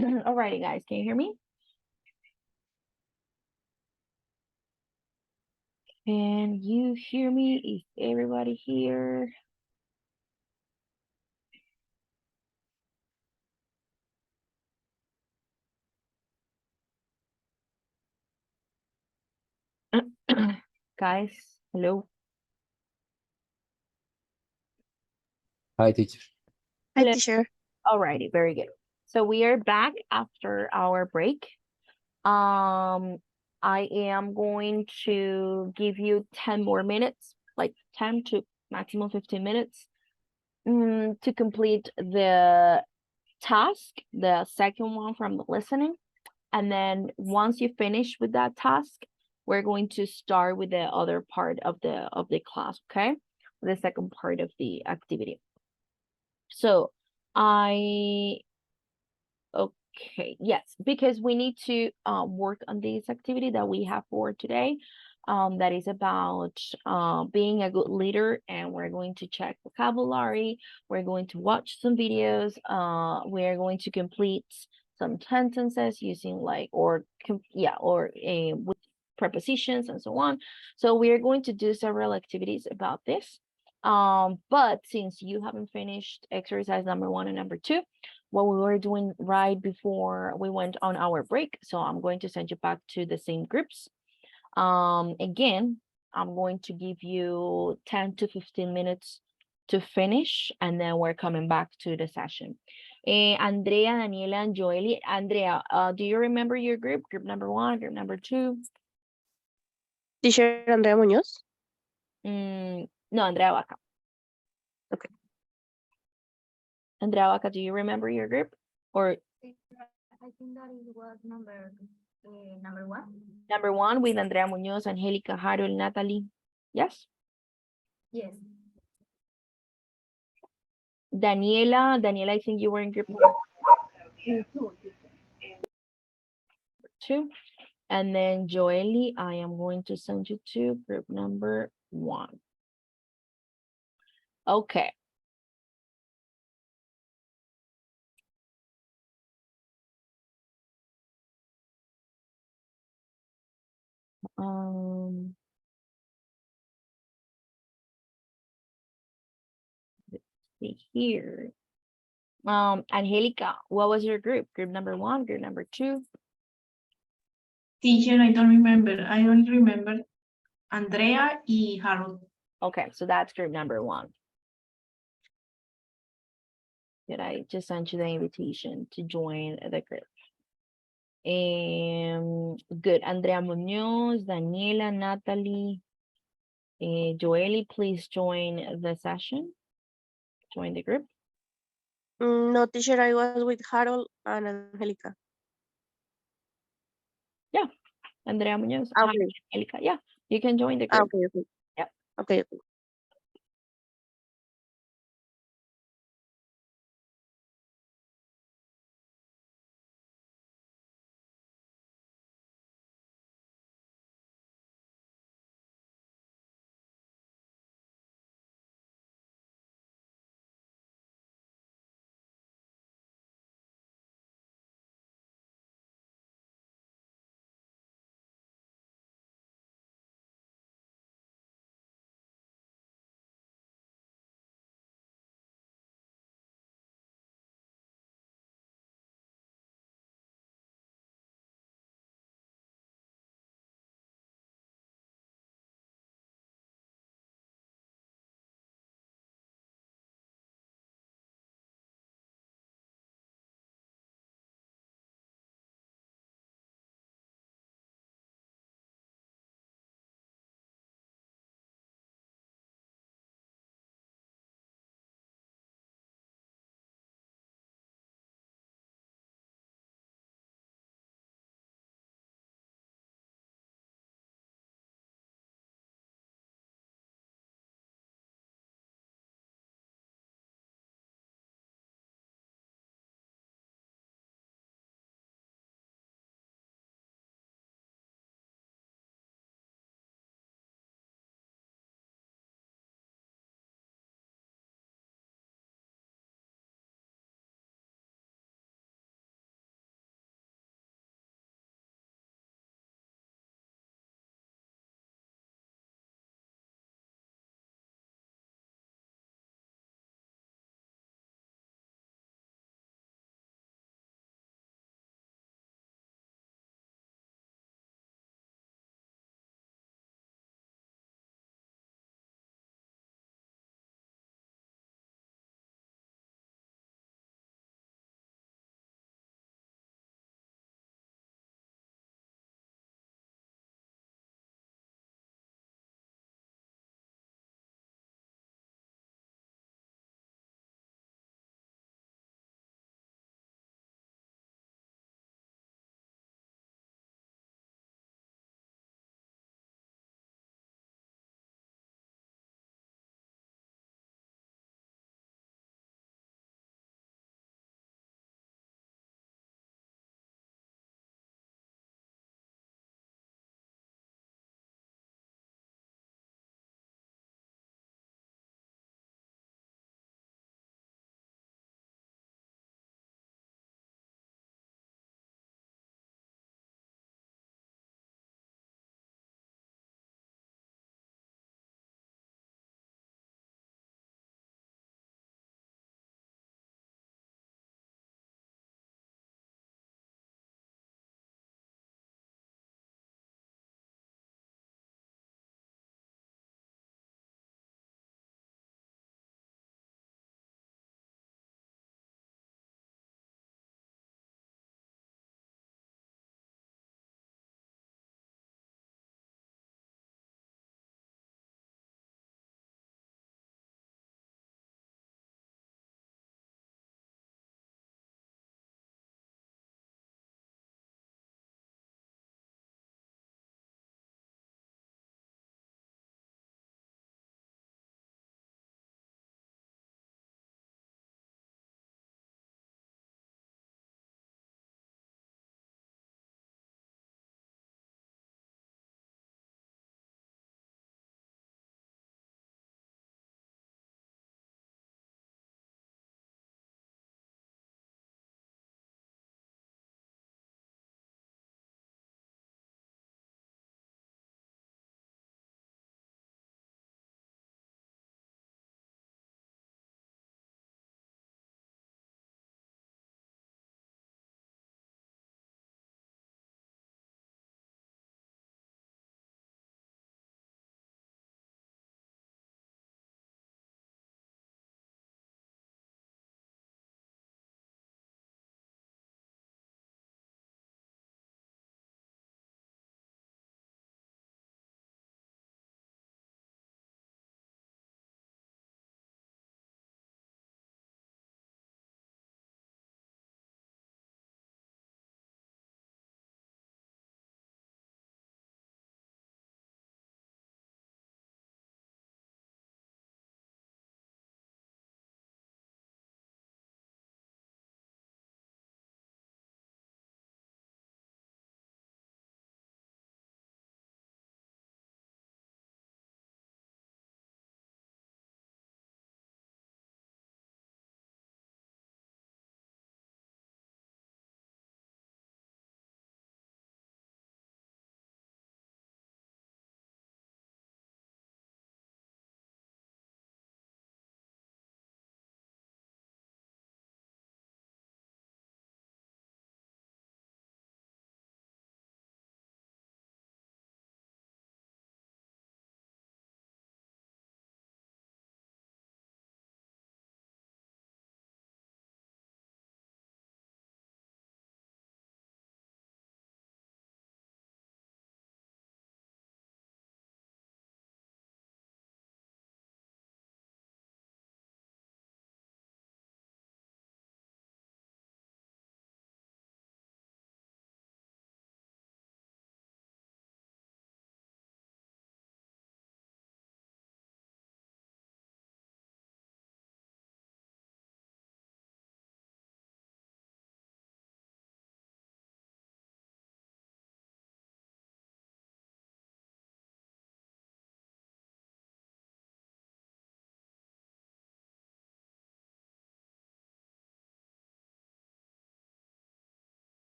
Alrighty, guys, can you hear me? Can you hear me? Is everybody here? Guys, hello. Hi, teacher. Hi, Hello. teacher. Alrighty, very good. So we are back after our break. I am going to give you 10 more minutes, like 10 to maximum 15 minutes, to complete the task, the second one from the listening. And then once you finish with that task, we're going to start with the other part of the class, okay? The second part of the activity. So okay, yes, because we need to work on this activity that we have for today. That is about being a good leader, and we're going to check vocabulary. We're going to watch some videos. We're going to complete some sentences using with prepositions and so on. So we are going to do several activities about this. But since you haven't finished exercise number 1 and number 2, what we were doing right before we went on our break. So I'm going to send you back to the same groups. Again, I'm going to give you 10 to 15 minutes to finish, and then we're coming back to the session. Andrea, Daniela, and Joely. Andrea, do you remember your group? Group number 1, group number 2? Teacher Andrea Muñoz. No, Andrea Vaca. Okay. Andrea Vaca, do you remember your group? Or I think that it was number 1. number 1 with Andrea Muñoz, Angelica, Harold, Natalie? Yes? Yes. Daniela, I think you were in group number 2. And then Joely, I am going to send you to group number 1. Okay. Let's see here. Angelica, what was your group? Group number 1, group number 2? Teacher, I don't remember. I only remember Andrea y Harold. Okay, so that's group number 1. Did I just send you the invitation to join the group? Good. Andrea Munoz, Daniela, Natalie, Joely, please join the session. Join the group. No, teacher, I was with Harold and Angelica. Yeah, Andrea Munoz, Okay. Angelica. Yeah, you can join the group. Okay, okay. Yeah. Okay, okay.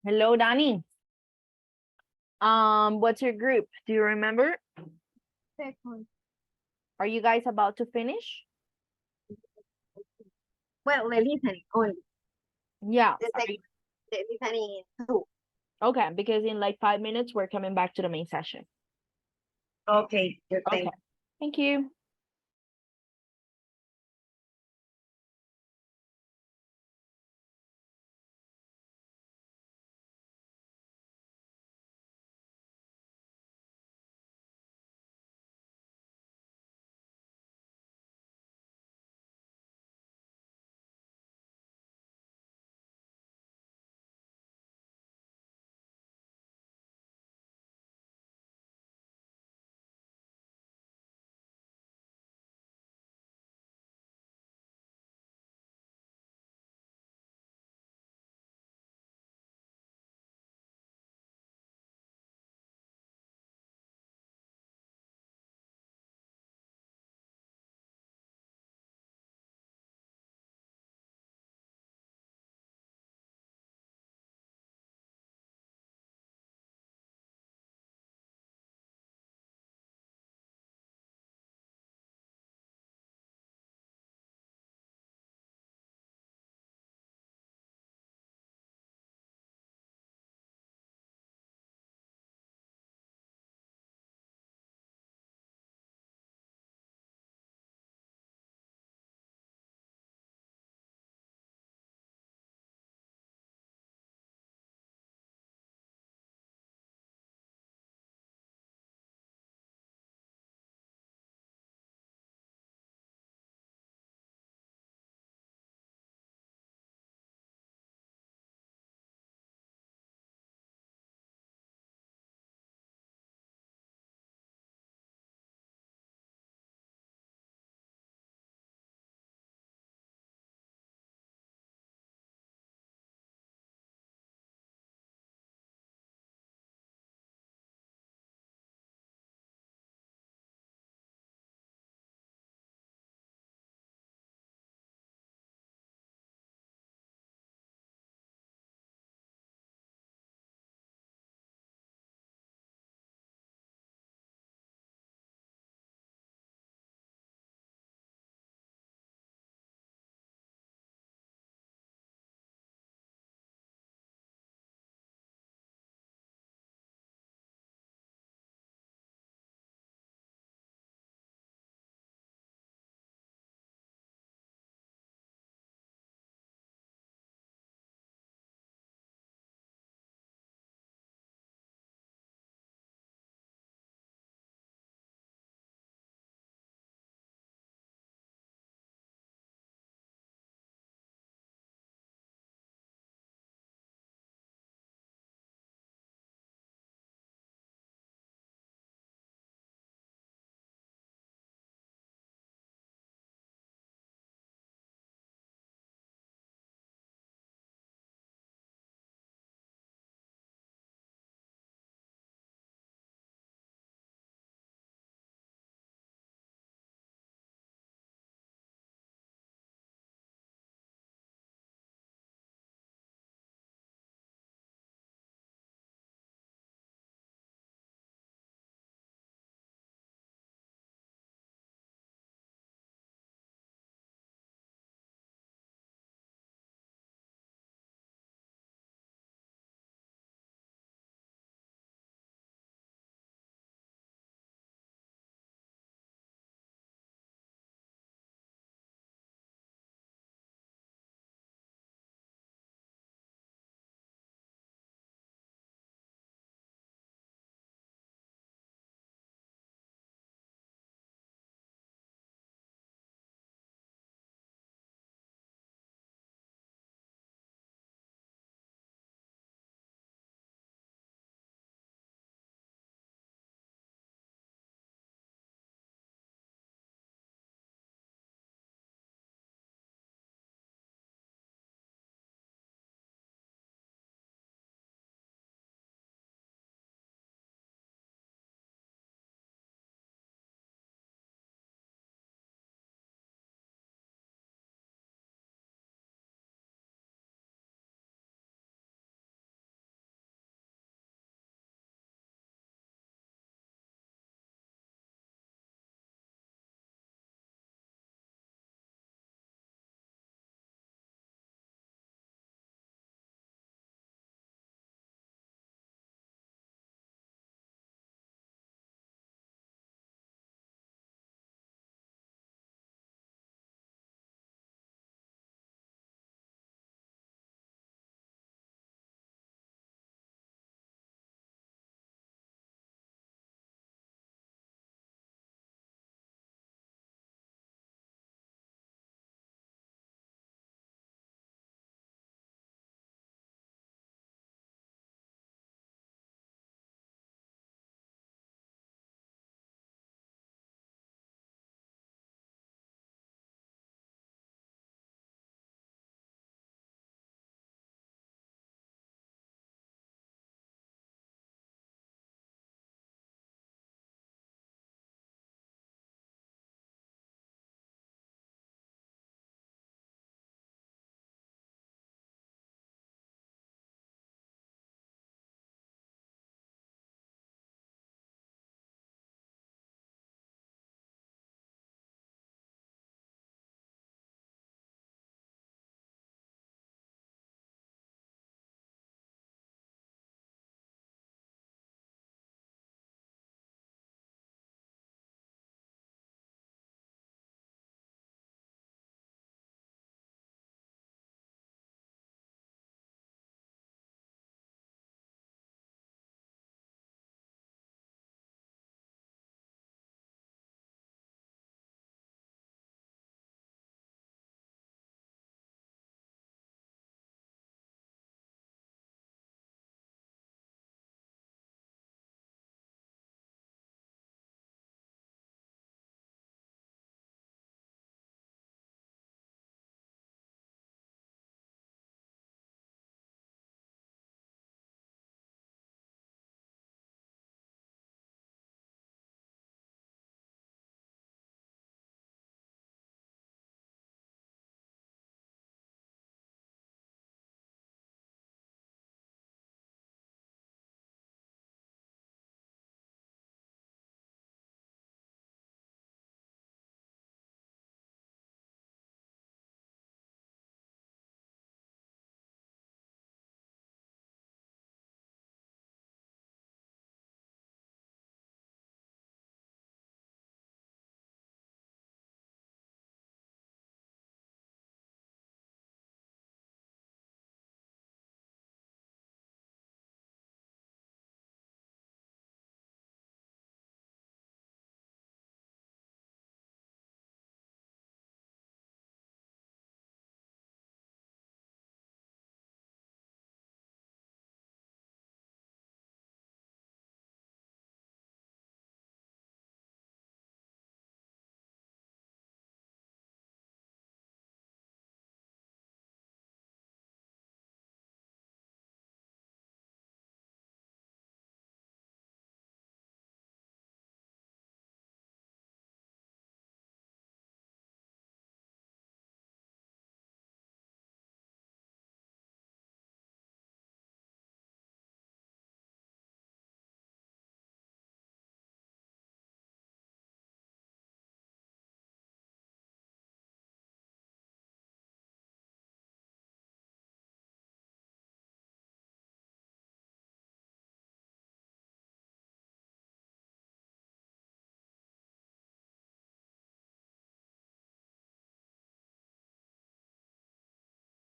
Hello, Danny. What's your group? Do you remember? Second. Are you guys about to finish? Well, the listening only. Yeah. The are second, you- the listening two. Okay, because in like 5 minutes, we're coming back to the main session. Okay, thank Okay. Thank you.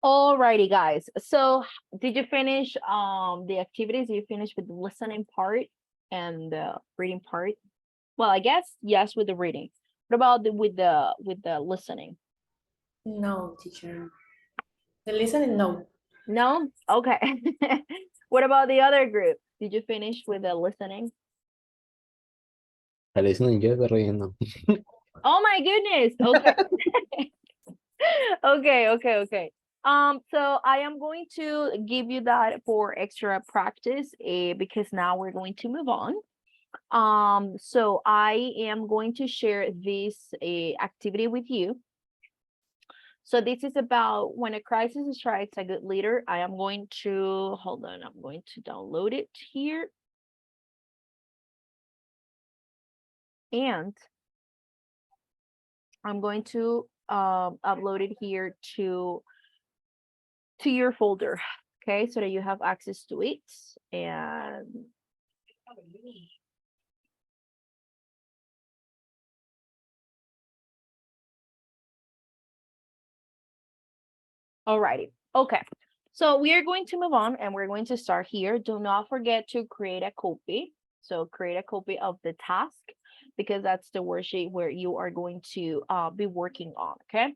Alrighty, guys. So did you finish the activities? Did you finish with the listening part and the reading part? Well, I guess yes with the reading. What about with the listening? No, teacher. The listening, no. No? Okay. What about the other group? Did you finish with the listening? The listening, yes, the reading, no. Oh my goodness. Okay. Okay. So I am going to give you that for extra practice, because now we're going to move on. So I am going to share this activity with you. So this is about when a crisis strikes a good leader. I am going to, hold on, I'm going to download it here. And I'm going to upload it here to your folder, okay, so that you have access to it. And alrighty, okay, so we are going to move on and we're going to start here. Do not forget to create a copy. So create a copy of the task, because that's the worksheet where you are going to be working on, okay?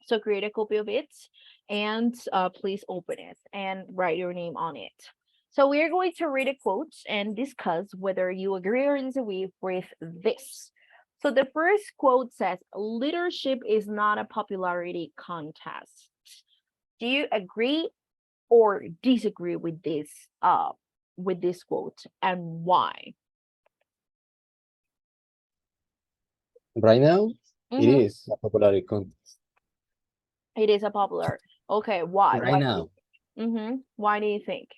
So create a copy of it and please open it and write your name on it. So we are going to read a quote and discuss whether you agree or disagree with this. So the first quote says, leadership is not a popularity contest. Do you agree or disagree with this quote, and why? Right now, it Mhm. is a popularity contest. It is a popular. Okay, why? Right now, Why do you think?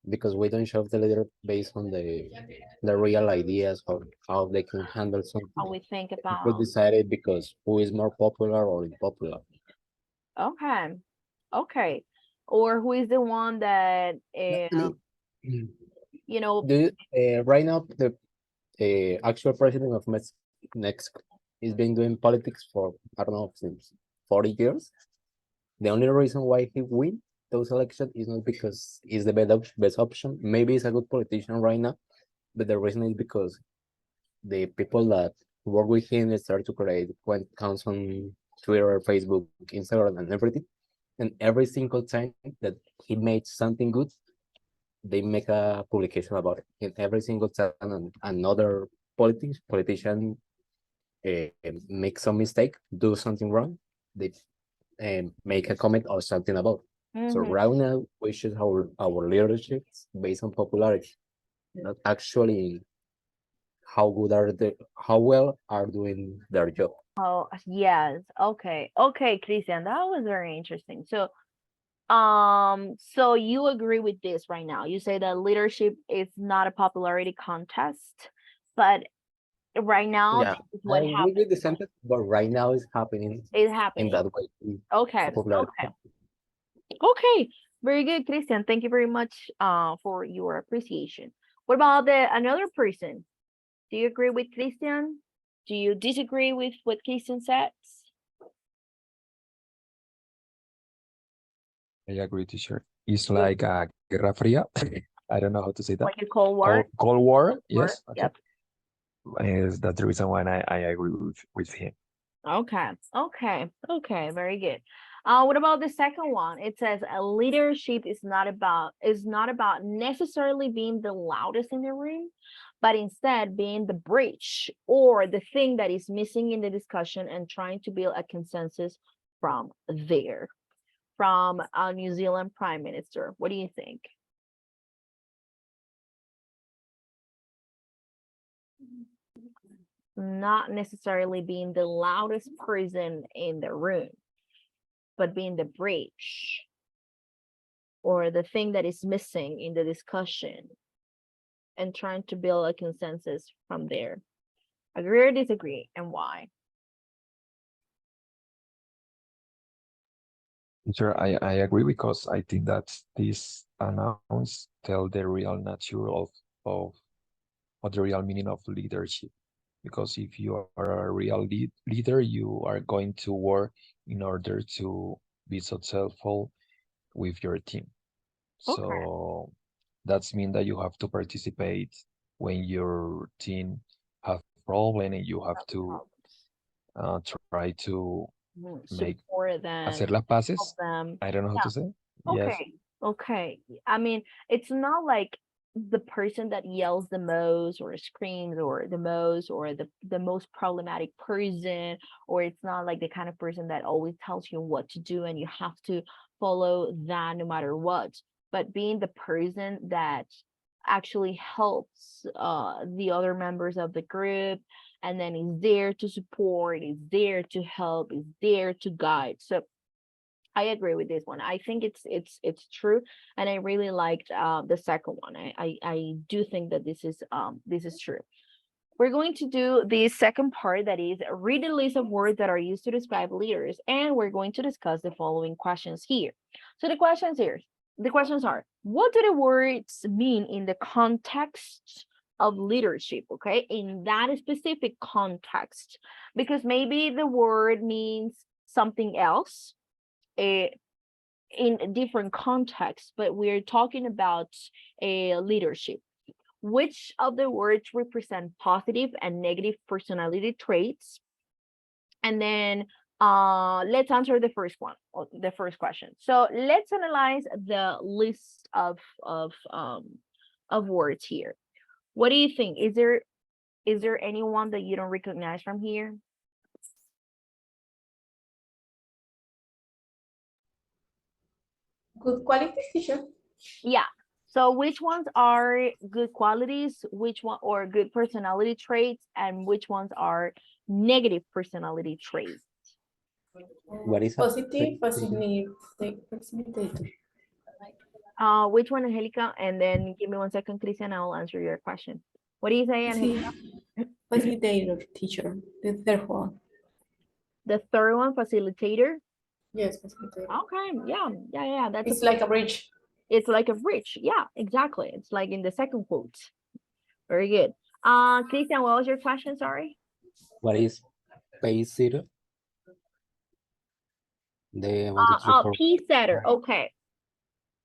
because we don't show the leader based on the real ideas of how they can handle something. How we think People about. decided because who is more popular or unpopular. Okay. Okay. Or who is the one that Actually, you know, right now the actual president of Mexico is been doing politics for, I don't know, since 40 years. The only reason why he win those elections is not because he's the best option. Maybe he's a good politician right now, but the reason is because the people that work with him start to create accounts on Twitter, Facebook, Instagram, and everything. And every single time that he made something good, they make a publication about it. And every single time another politician make some mistake, do something wrong, they make a comment or something about it. So right now we should have our leadership based on popularity, not actually how good are how well are doing their job. oh yes. Okay. Okay, Christian, that was very interesting. So you agree with this right now. You say that leadership is not a popularity contest, but right now Yeah, this is I what agree with the happens. sentence, but right now it's happening Is in happening. that way. Okay. A popularity Okay. Okay. Very good, Christian. Thank you very much for your appreciation. What about the another person? Do you agree with Christian? Do you disagree with what Christian says? I agree, teacher. It's You like a Guerra Fría. I don't know how to say that. like a Cold War? Cold War. War? Yes. Okay. Yep. Is that's the reason why I agree with him. Okay. Okay. Okay. Very good. What about the second one? It says a leadership is not about necessarily being the loudest in the room, but instead being the bridge or the thing that is missing in the discussion and trying to build a consensus from there. From a New Zealand Prime Minister. What do you think? Not necessarily being the loudest person in the room, but being the bridge or the thing that is missing in the discussion and trying to build a consensus from there. Agree or disagree, and why? Teacher, I agree because I think that this announce tell the real nature of the real meaning of leadership. Because if you are a real leader, you are going to work in order to be successful with your team. Okay. So that's mean that you have to participate when your team have problem and you have to try to make Support them, hacer las help paces. them. I don't know how Yeah. to say. Yes. Okay. Okay. I mean, it's not like the person that yells the most or screams or the most or the most problematic person, or it's not like the kind of person that always tells you what to do and you have to follow that no matter what. But being the person that actually helps the other members of the group, and then is there to support, is there to help, is there to guide. So I agree with this one. I think it's true, and I really liked the second one. I do think that this is true. We're going to do the second part, that is read a list of words that are used to describe leaders, and we're going to discuss the following questions here. So the questions are, what do the words mean in the context of leadership? Okay, in that specific context, because maybe the word means something else in different contexts, but we're talking about a leadership. Which of the words represent positive and negative personality traits? And then let's answer the first one, or the first question. So let's analyze the list of words here. What do you think? Is there anyone that you don't recognize from here? Good qualities, teacher. Yeah. So which ones are good qualities, which one, or good personality traits, and which ones are negative personality traits? What is a Positive, facilitator. Which one, Angelica? And then give me 1 second, Christian, I will answer your question. What do you say, Angelica? Facilitator, teacher. The third one. The third one, facilitator. Yes, facilitator. Okay, yeah. That's It's like a bridge. It's like a bridge. Yeah, exactly. It's like in the second quote. Very good. Christian, what was your question? Sorry. What is pace setter? The 1, 2, 3, 4. P setter.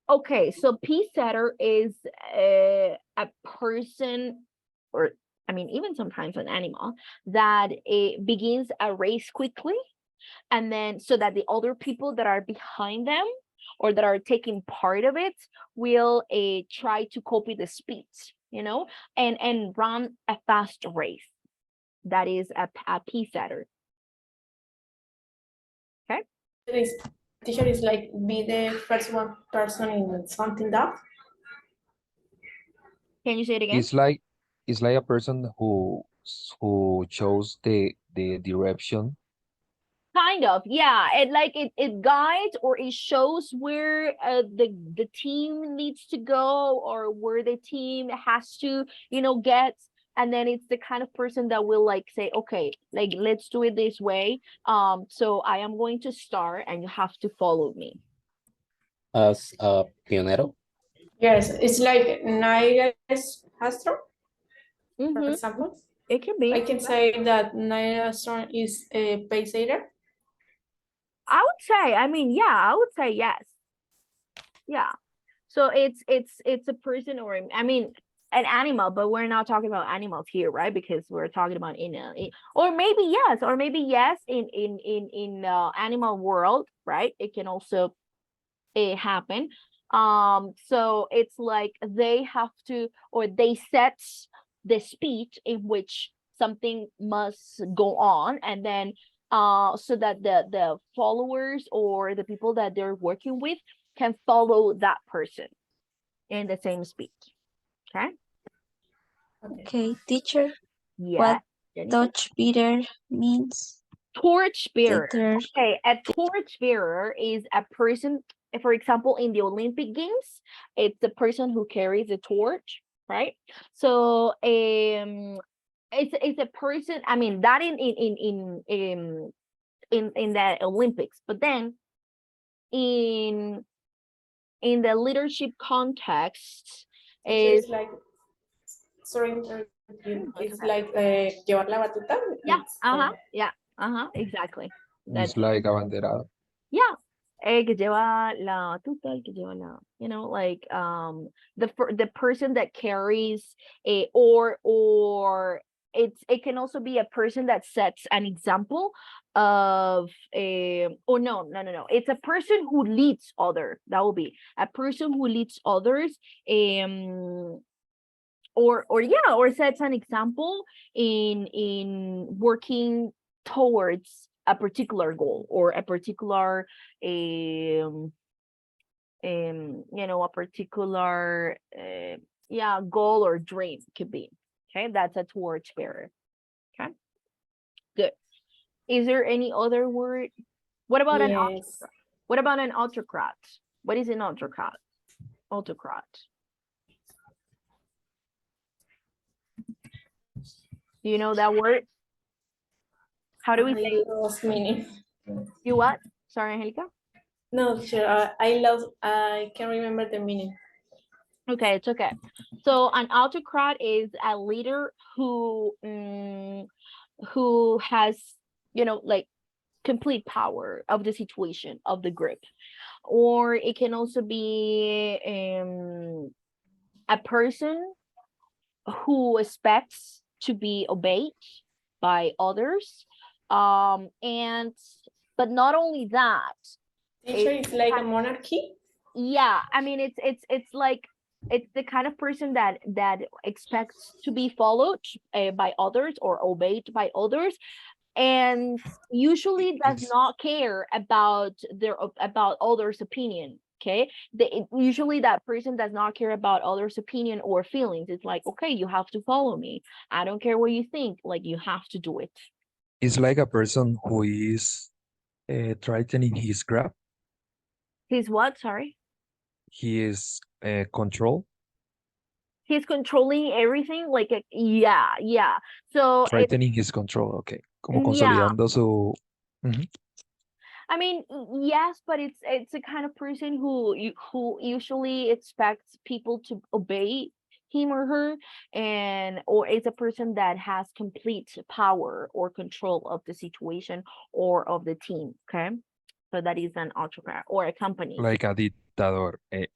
Okay, so P setter is a person, or I mean, even sometimes an animal, that it begins a race quickly, and then so that the other people that are behind them or that are taking part of it will try to copy the speed, and run a fast race. That is a P setter. Okay. Teacher is like be the first one person in something that. Can you say it again? It's like a person who chose the direction. Kind of, yeah. It guides, or it shows where the team needs to go, or where the team has to get. And then it's the kind of person that will like say, okay, like let's do it this way. So I am going to start and you have to follow me. As a pionero. Yes, it's like Nigel's Astro, for example. It can be. I can say that Nigel Astro is a pace setter. I would say, I would say yes. Yeah. So it's a person, or I mean an animal, but we're not talking about animals here, right? Because we're talking about or maybe yes in animal world, right? It can also happen. So it's like they have to, or they set the speed in which something must go on, and then so that the followers or the people that they're working with can follow that person in the same speed. Okay. Okay, teacher. Yeah. What torchbearer means? Torchbearer. Okay, a torchbearer is a person, for example, in the Olympic Games, it's the person who carries the torch, right? So it's a person, I mean, that in the Olympics, but then in the leadership context is like, sorry, it's like llevar la batuta. Yeah, exactly. It's like abanderado. Yeah, El que lleva la tuta, el que lleva la, like the person that carries a or it can also be a person that sets an example of a oh no, it's a person who leads other, that will be a person who leads others, or sets an example in working towards a particular goal or a particular a particular goal or dream could be. Okay, that's a torch bearer. Okay, good. Is there any other word? What about an Yes. autocrat? What about an autocrat? What is an autocrat? Autocrat. Do you know that word? How do we say it? Lost meaning. You what? Sorry, Angelica? No, teacher, I can't remember the meaning. Okay, it's okay. So an autocrat is a leader who has, like complete power of the situation of the group. Or it can also be a person who expects to be obeyed by others. And but not only that, Teacher, it's like a monarchy. Yeah, I mean it's like it's the kind of person that expects to be followed by others or obeyed by others, and usually does not care about others' opinion. Okay, usually that person does not care about others' opinion or feelings. It's like, okay, you have to follow me. I don't care what you think. Like, you have to do it. It's like a person who is tightening his grip. He's what? Sorry. He is control. He's controlling everything. Like, yeah. So Tightening his control. Okay. Como yeah. consolidando su. Mhm. I mean, yes, but it's a kind of person who usually expects people to obey him or her, or it's a person that has complete power or control of the situation or of the team. Okay, so that is an autocrat or a company. Like a dictador. It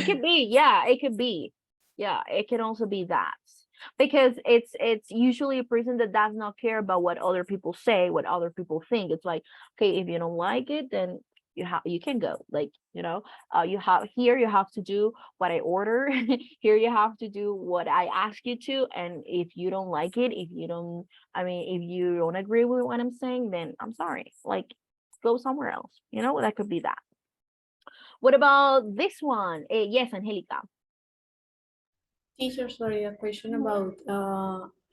could be, yeah, it could be. Yeah, it can also be that. Because it's usually a person that does not care about what other people say, what other people think. It's like, okay, if you don't like it, then you can go. Like, you have to do what I order. Here you have to do what I ask you to. And if you don't like it, if you don't agree with what I'm saying, then I'm sorry. Like, go somewhere else. That could be that. What about this one? Yes, Angelica. Teacher, sorry, a question about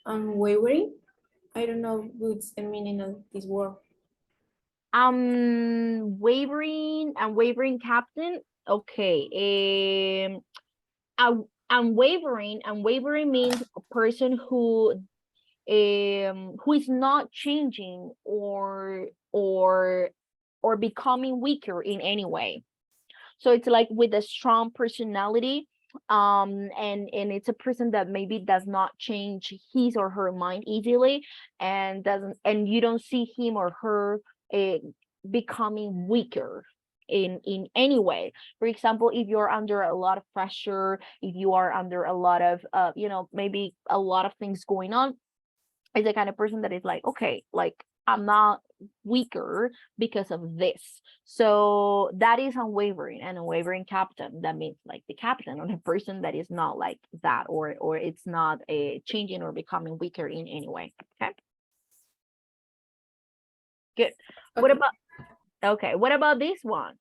unwavering. I don't know what's the meaning of this word. Unwavering captain. Okay. Unwavering means a person who is not changing or becoming weaker in any way. So it's like with a strong personality, and it's a person that maybe does not change his or her mind easily, and you don't see him or her becoming weaker in any way. For example, if you're under a lot of pressure, if you are under a lot of maybe a lot of things going on, is the kind of person that is like, okay, like, I'm not weaker because of this. So that is unwavering. An unwavering captain, that means like the captain on a person that is not like that, or it's not a changing or becoming weaker in any way. Okay, good. Okay. What about this one?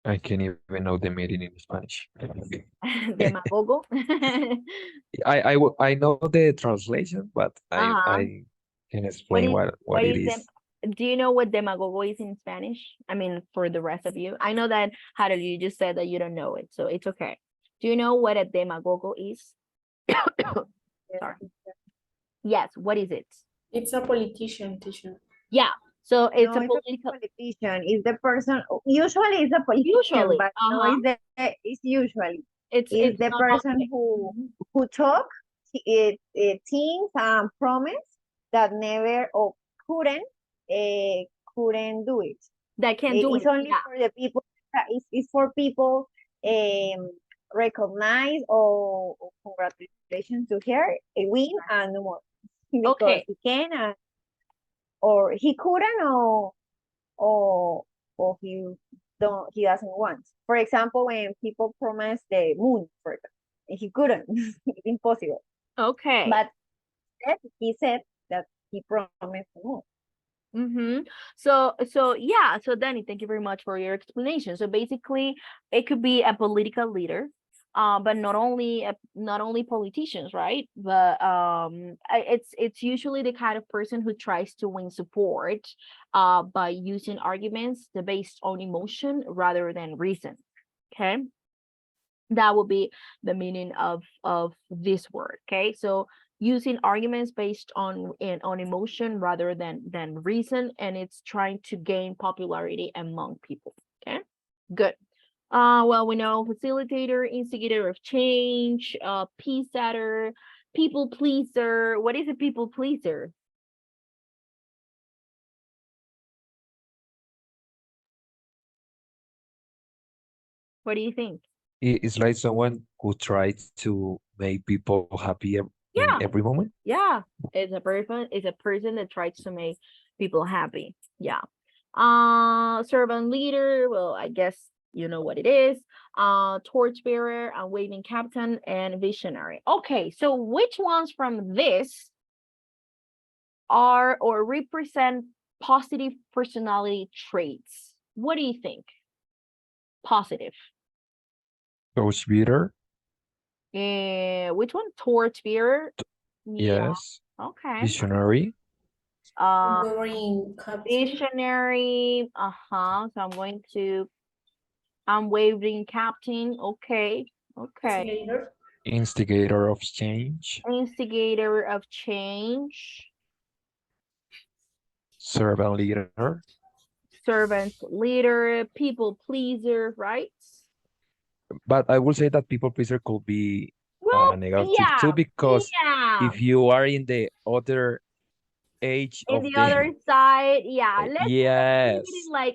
I can't even know the meaning in Spanish. Demagogo. I know the translation, but I can explain what it is. Do you know what demagogo is in Spanish? I mean, for the rest of you, I know that, Harold, you just said that you don't know it, so it's okay. Do you know what a demagogo is? Sorry. Yes, what is it? It's a politician, teacher. Yeah, so it's No, a political politician. It's the person. Usually, it's a politician, but no, it's usually. It's the person who talk things and promise that never or couldn't couldn't do it. That can't do It's it. only for the people. It's for people recognize or congratulations to her, a win and no more. Because he can or he couldn't or he doesn't want. For example, when people promise the moon, for example, he couldn't. It's impossible. Okay. But he said that he promised the moon. So yeah, so Danny, thank you very much for your explanation. So basically it could be a political leader, but not only politicians, right? But it's usually the kind of person who tries to win support by using arguments based on emotion rather than reason. Okay, that would be the meaning of this word. Okay, so using arguments based on emotion rather than reason, and it's trying to gain popularity among people. Okay, good. Well, we know facilitator, instigator of change, peace setter, people pleaser. What is a people pleaser? What do you think? It's like someone who tries to make people happy in every moment. Yeah, it's a person that tries to make people happy. Yeah. Servant leader, well, I guess you know what it is. Torchbearer, and waving captain, and visionary. Okay, so which ones from this are or represent positive personality traits? What do you think? Positive. Torchbearer. Which one? Torchbearer. Yes. Okay. Visionary. Visionary. So I'm waving captain. Okay. Instigator of change. Instigator of change. Servant leader. Servant leader. People pleaser, right? But I will say that people pleaser could be negative too, because if you are in the other age in of the them, other side,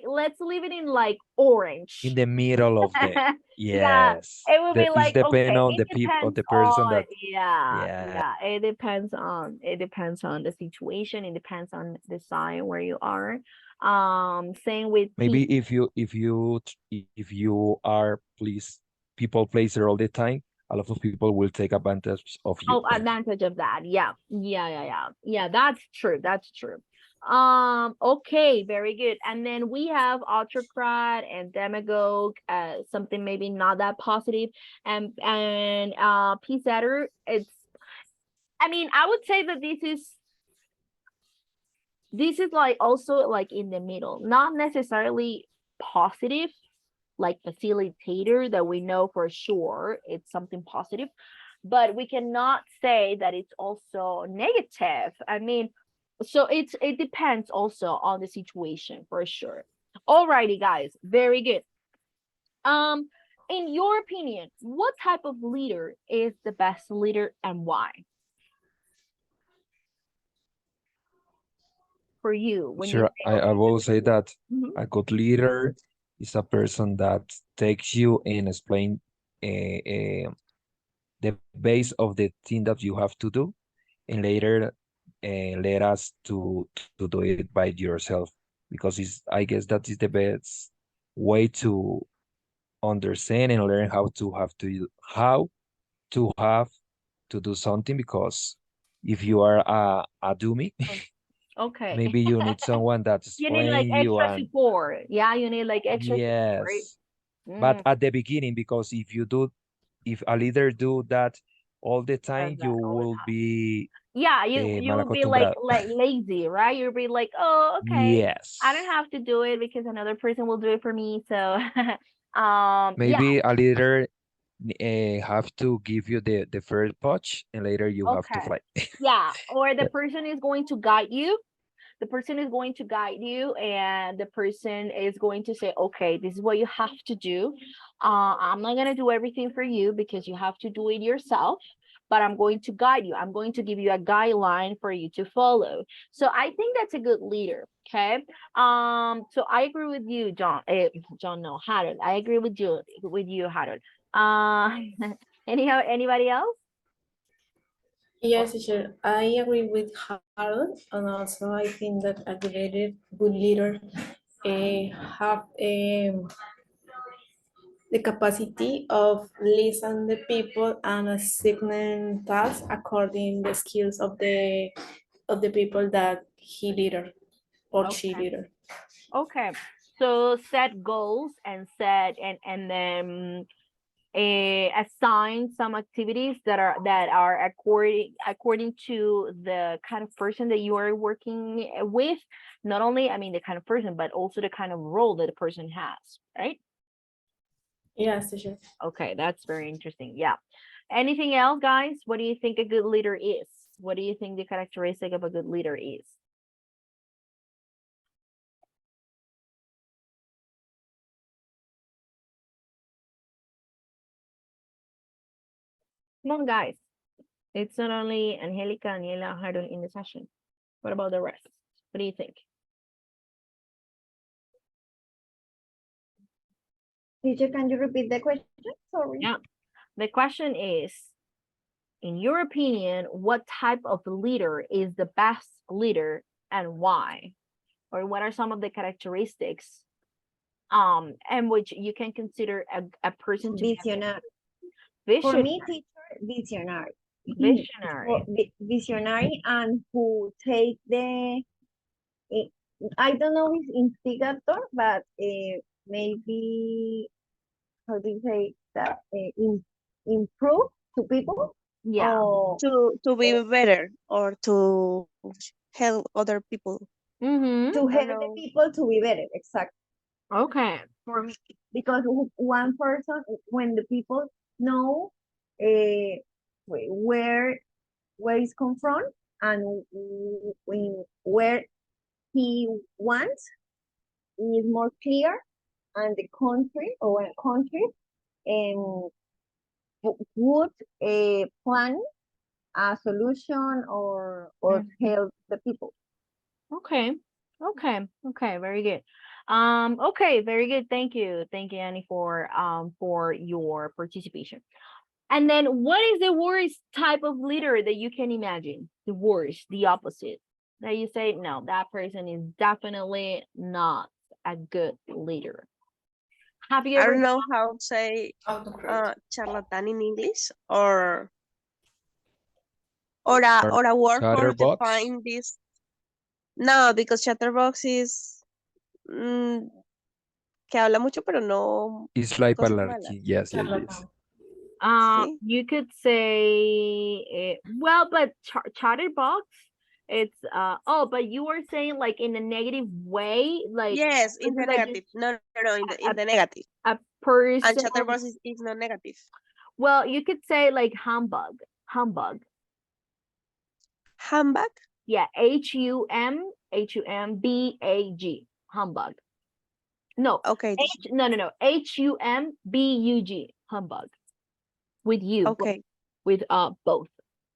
let's leave it in like orange. in the middle of them. Yeah, Yes. it will be like, It's depend okay, on it the people, depends the person on, that. it depends on the situation, it depends on the sign where you are. Same with Maybe if you are people pleaser all the time, a lot of people will take advantage of you. Advantage of that. Yeah, that's true, okay, very good. And then we have autocrat and demagogue, something maybe not that positive, and peace setter. I would say that this is like also like in the middle, not necessarily positive, like facilitator that we know for sure it's something positive, but we cannot say that it's also negative. So it depends also on the situation for sure. Alrighty, guys, very good. In your opinion, what type of leader is the best leader and why? For you, when Sure, I will say that a good leader is a person that takes you and explain the base of the thing that you have to do, and later let us to do it by yourself, because I guess that is the best way to understand and learn how to have to do something, because if you are a dummy, okay, maybe you need someone that you need like explain you extra and support. Yeah, you need like extra support. yes. But at the beginning, because if a leader do that all the time, you will be you mal will be like acostumbrado. lazy, right? You'll be like, oh, okay, Yes. I don't have to do it because another person will do it for me. So Maybe a leader have to give you the first punch, and later you have to fly. yeah, or the person is going to guide you. The person is going to guide you, and the person is going to say, okay, this is what you have to do. I'm not going to do everything for you because you have to do it yourself, but I'm going to guide you. I'm going to give you a guideline for you to follow. So I think that's a good leader. Okay. So I agree with you, John. John, no, Harold. I agree with you, Harold. Anybody else? Yes, teacher. I agree with Harold, and also I think that a good leader have the capacity of listen the people and assigning tasks according the skills of the people that he leader or she Okay. leader. Okay. So set goals and then assign some activities that are according to the kind of person that you are working with. Not only, I mean, the kind of person, but also the kind of role that the person has, right? Yes, teacher. Okay, that's very interesting. Yeah. Anything else, guys? What do you think a good leader is? What do you think the characteristic of a good leader is? Come on, guys. It's not only Angelica, Daniela, Harold in the session. What about the rest? What do you think? Teacher, can you repeat the question? Sorry. Yeah. The question is, in your opinion, what type of leader is the best leader and why? Or what are some of the characteristics and which you can consider a person to be Visionary. visionary. For me, teacher, visionary. Visionary. Visionary and who take the, I don't know if instigator, but maybe, how do you say that? Improve to people? Yeah. Or, To be better or to help other people. to help the people to be better, exactly. Okay. For me, because one person, when the people know where he's come from and where he wants is more clear, and the country or a country would plan a solution or help the people. Okay. Okay, very good. Okay, very good. Thank you, Annie, for your participation. And then what is the worst type of leader that you can imagine? The worst, the opposite. That you say, no, that person is definitely not a good leader. Have you I ever don't know how to say charlatan in English or a word for Chatterbox? define this. No, because chatterbox is que habla mucho pero no It's like cosas parlarchi. malas. Yes, yes, yes. Sí. You could say well, but chatterbox, it's but you were saying like in a negative way, like Yes, in the person that just negative. No, in the negative. a And person. chatterbox is not negative. Well, you could say like humbug. Humbug? Yeah, humbag. Humbug. No. Okay. No. humbug. Humbug. With you. Okay. With both.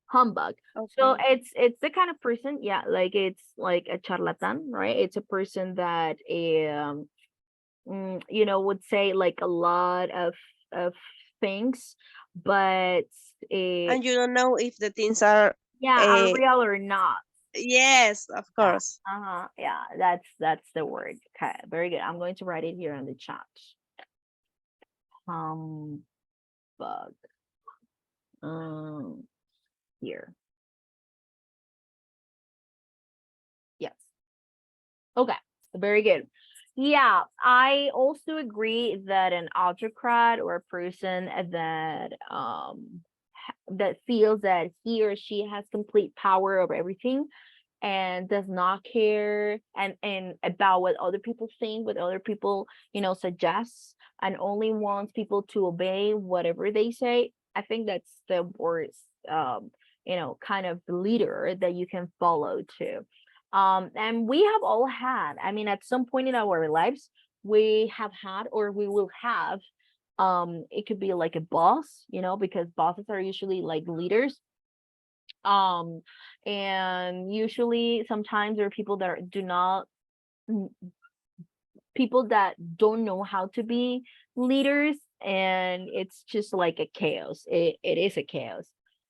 Humbug. So Okay. it's the kind of person, yeah, like it's like a charlatan, right? It's a person that would say like a lot of things, but And you don't know if the things are are real or not. yes, of course. Yeah, that's the word. Okay, very good. I'm going to write it here in the chat. Humbug. Here. Yes. Okay, very good. Yeah, I also agree that an autocrat or a person that feels that he or she has complete power over everything and does not care and about what other people think, what other people suggest, and only wants people to obey whatever they say. I think that's the worst kind of leader that you can follow too. And we have all had, I mean, at some point in our lives we have had or we will have it could be like a boss, because bosses are usually like leaders, And usually sometimes there are people that do not people that don't know how to be leaders, and it's just like a chaos. It is a chaos.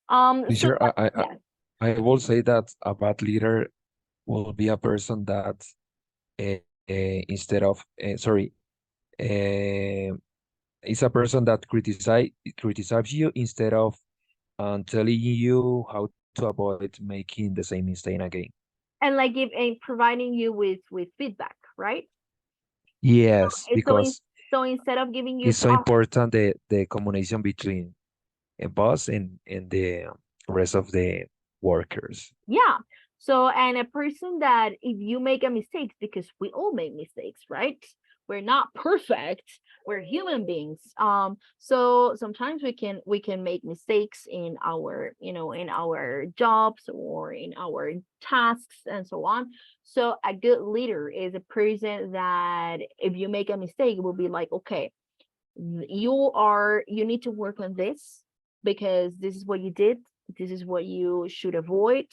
So Teacher, yeah. I will say that a bad leader will be a person that instead of sorry, uh, is a person that criticize you instead of telling you how to avoid making the same mistake again. And like give a providing you with feedback, right? Yes, So because so instead of giving you it's so important the communication between a boss and the rest of the workers. yeah. So, and a person that if you make a mistake, because we all make mistakes, right? We're not perfect. We're human beings. So sometimes we can make mistakes in our, in our jobs or in our tasks and so on. So a good leader is a person that if you make a mistake, it will be like, okay, you need to work on this because this is what you did, this is what you should avoid,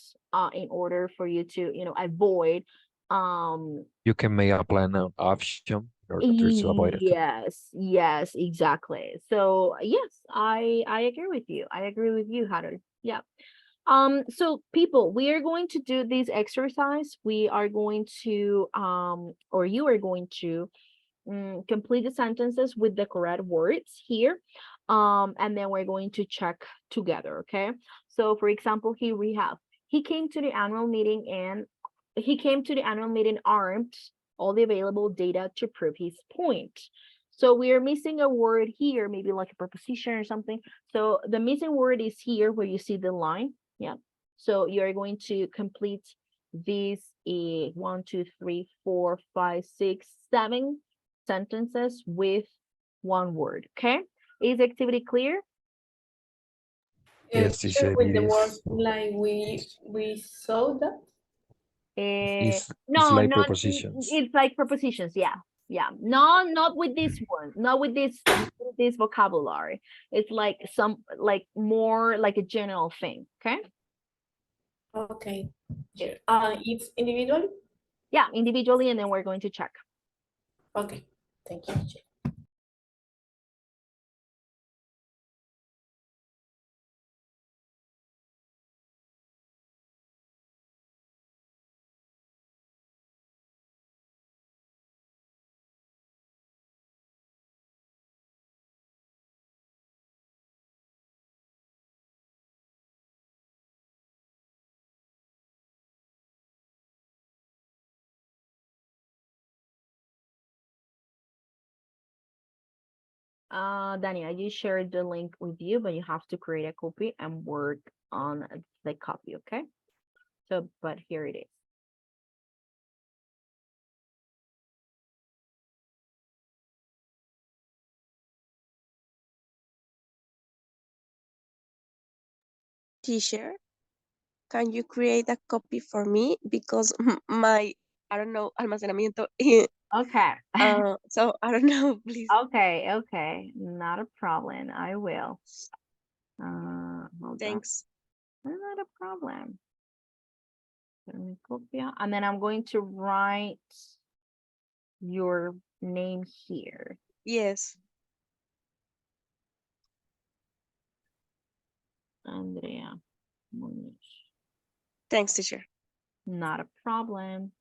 in order for you to avoid. You can make a plan of action in order to avoid it. Yes, exactly. So yes, I agree with you. I agree with you, Harold. Yeah. So people, we are going to do this exercise. We are going to or you are going to complete the sentences with the correct words here. And then we're going to check together, okay? So for example, here we have, he came to the annual meeting and he came to the annual meeting armed all the available data to prove his point. So we are missing a word here, maybe like a preposition or something. So the missing word is here where you see the line. Yeah. So you're going to complete these 1, 2, 3, 4, 5, 6, 7 sentences with one word. Okay, is the activity clear? Yes, Teacher, teacher, with it the word is. like we saw that. It's No, like not, prepositions. it's like prepositions. Yeah, yeah. No, not with this one, not with this vocabulary. It's like some, like more like a general thing. Okay. Okay. Good. It's individual. Yeah, individually, and then we're going to check. Okay. Thank you, teacher. Danny, I just shared the link with you, but you have to create a copy and work on the copy, okay? So, but here it is. Teacher, can you create a copy for me? Because my, I don't know, almacenamiento. Okay. So I don't know, please. Okay, not a problem. I will. Hold on. Thanks. Not a problem. Let me copy, and then I'm going to write your name here. Yes. Andrea Muniz. Thanks, teacher. Not a problem.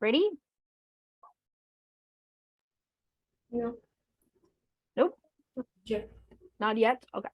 Ready? No. Nope. Yeah. Not yet. Okay.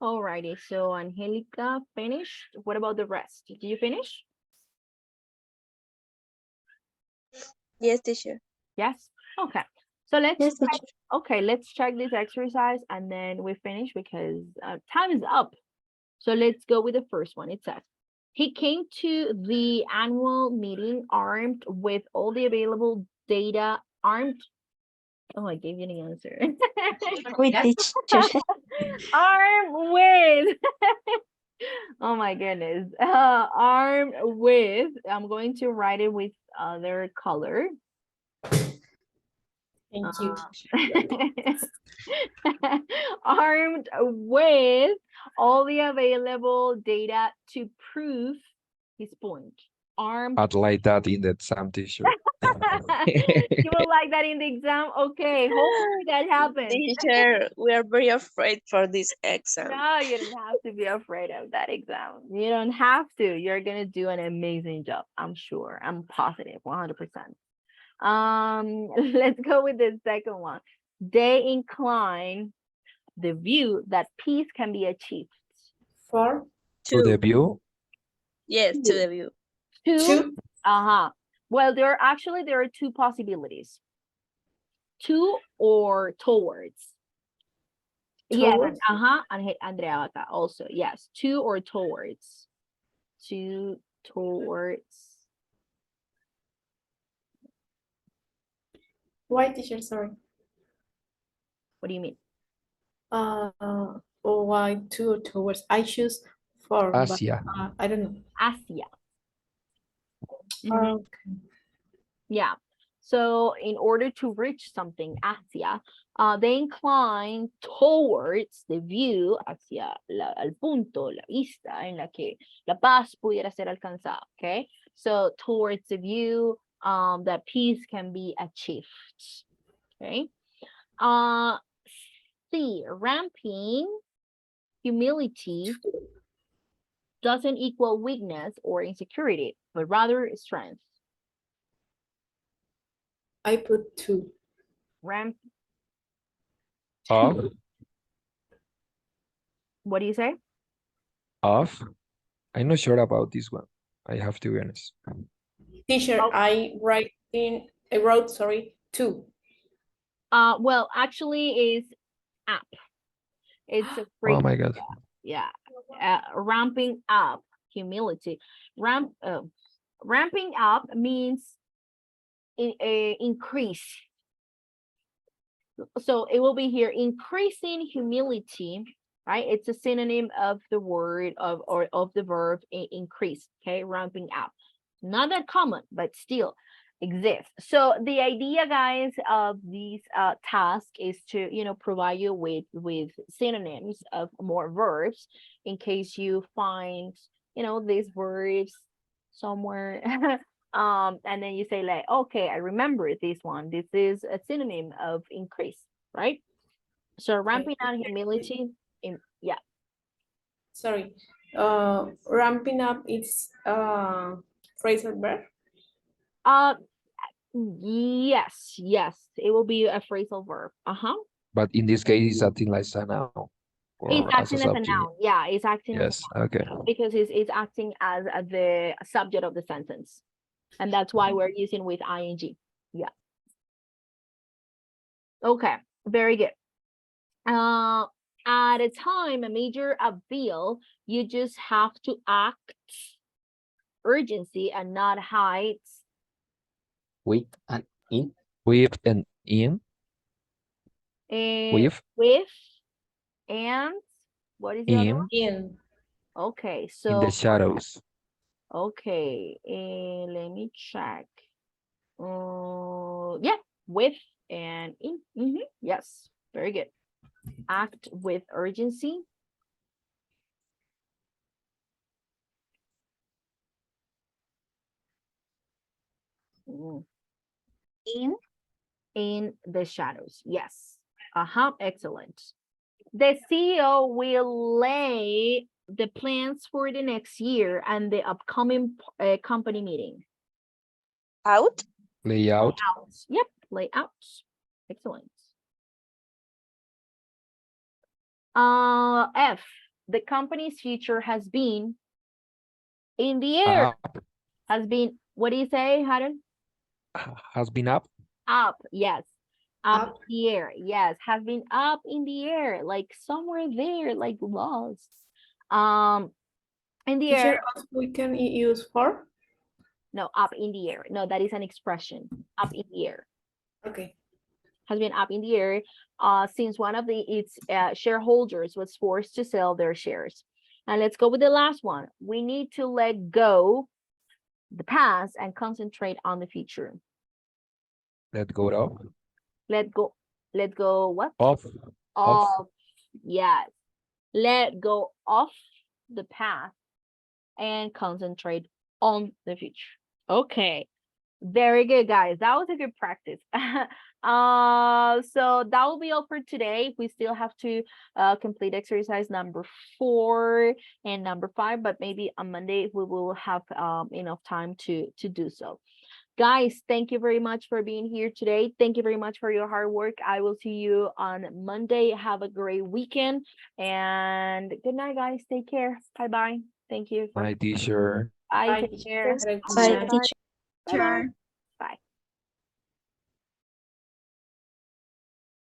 Alrighty, so Angelica finished. What about the rest? Did you finish? Yes, teacher. Yes? Okay. So let's Yes, check. teacher. Okay, let's check this exercise and then we finish because time is up. So let's go with the first one. It says, he came to the annual meeting armed with all the available data, armed. Oh, I gave you the answer. With teacher. Armed with. Oh my goodness. Armed with. I'm going to write it with other color. Thank you. Armed with all the available data to prove his point. Armed. I'd like that in the exam, teacher. You will like that in the exam? Okay, hopefully that happens. Teacher, we are very afraid for this exam. No, you don't have to be afraid of that exam. You don't have to. You're gonna do an amazing job. I'm sure. I'm positive, 100%. Let's go with the second one. They incline the view that peace can be achieved. For To the view, Yes, to the view. Two. Well, there are two possibilities. To or towards. Yes, and Andrea also. Yes, to or towards. To, towards. why, teacher? Sorry. What do you mean? Why to or towards? I choose for. Asia. But, I don't know. Asia. Okay. Yeah. So in order to reach something, hacia, they incline towards the view, hacia el punto, la vista en la que la paz pudiera ser alcanzada, okay? So towards the view that peace can be achieved, okay? C, ramping humility doesn't equal weakness or insecurity, but rather strength. I put 2. Ramp. Of. What do you say? Of. I'm not sure about this one. I have to be honest. Teacher, I wrote, sorry, 2. Well, actually is up. It's a free. Oh my God. Yeah. Ramping up humility. Ramping up means increase. So it will be here increasing humility, right? It's a synonym of the word of the verb increase. Okay, ramping up. Not that common, but still exists. So the idea, guys, of these task is to provide you with synonyms of more verbs in case you find these words somewhere And then you say like, okay, I remember this one. This is a synonym of increase, right? So ramping out humility, yeah. Sorry. Ramping up is phrasal verb. Yes, it will be a phrasal verb. But in this case, it's acting like a noun It's or as a acting as a subject. noun. Yeah, it's acting as a Yes. noun. Okay. Because it's acting as the subject of the sentence. And that's why we're using with ing. Yeah. Okay, very good. At a time, a major appeal, you just have to act urgency and not hide. With and in. With and in. With and what is the other one? In. Okay, In so the shadows. okay, let me check. Yeah, with and in. Yes, very good. Act with urgency. In the shadows. Yes. Excellent. The CEO will lay the plans for the next year and the upcoming company meeting. Out? Layout. Yep, layout. Excellent. F, the company's future has been in the air. Has been, what do you say, Haran? Has been up. Up, yes. Up in the air, yes. Has been up in the air, like somewhere there, like lost. In the air. Also we can use for? No, up in the air. No, that is an expression. Up in the air. Okay. Has been up in the air since one of its shareholders was forced to sell their shares. And let's go with the last one. We need to let go the past and concentrate on the future. Let go of. Let go what? Of. Yes. Let go of the past and concentrate on the future. Okay. Very good, guys. That was a good practice. So that will be all for today. We still have to complete exercise number 4 and number 5, but maybe on Monday we will have enough time to do so. Guys, thank you very much for being here today. Thank you very much for your hard work. I will see you on Monday. Have a great weekend and good night, guys. Take care. Bye-bye. Thank you. My teacher. Bye. Bye. Take care. Bye, teacher. Bye. Bye.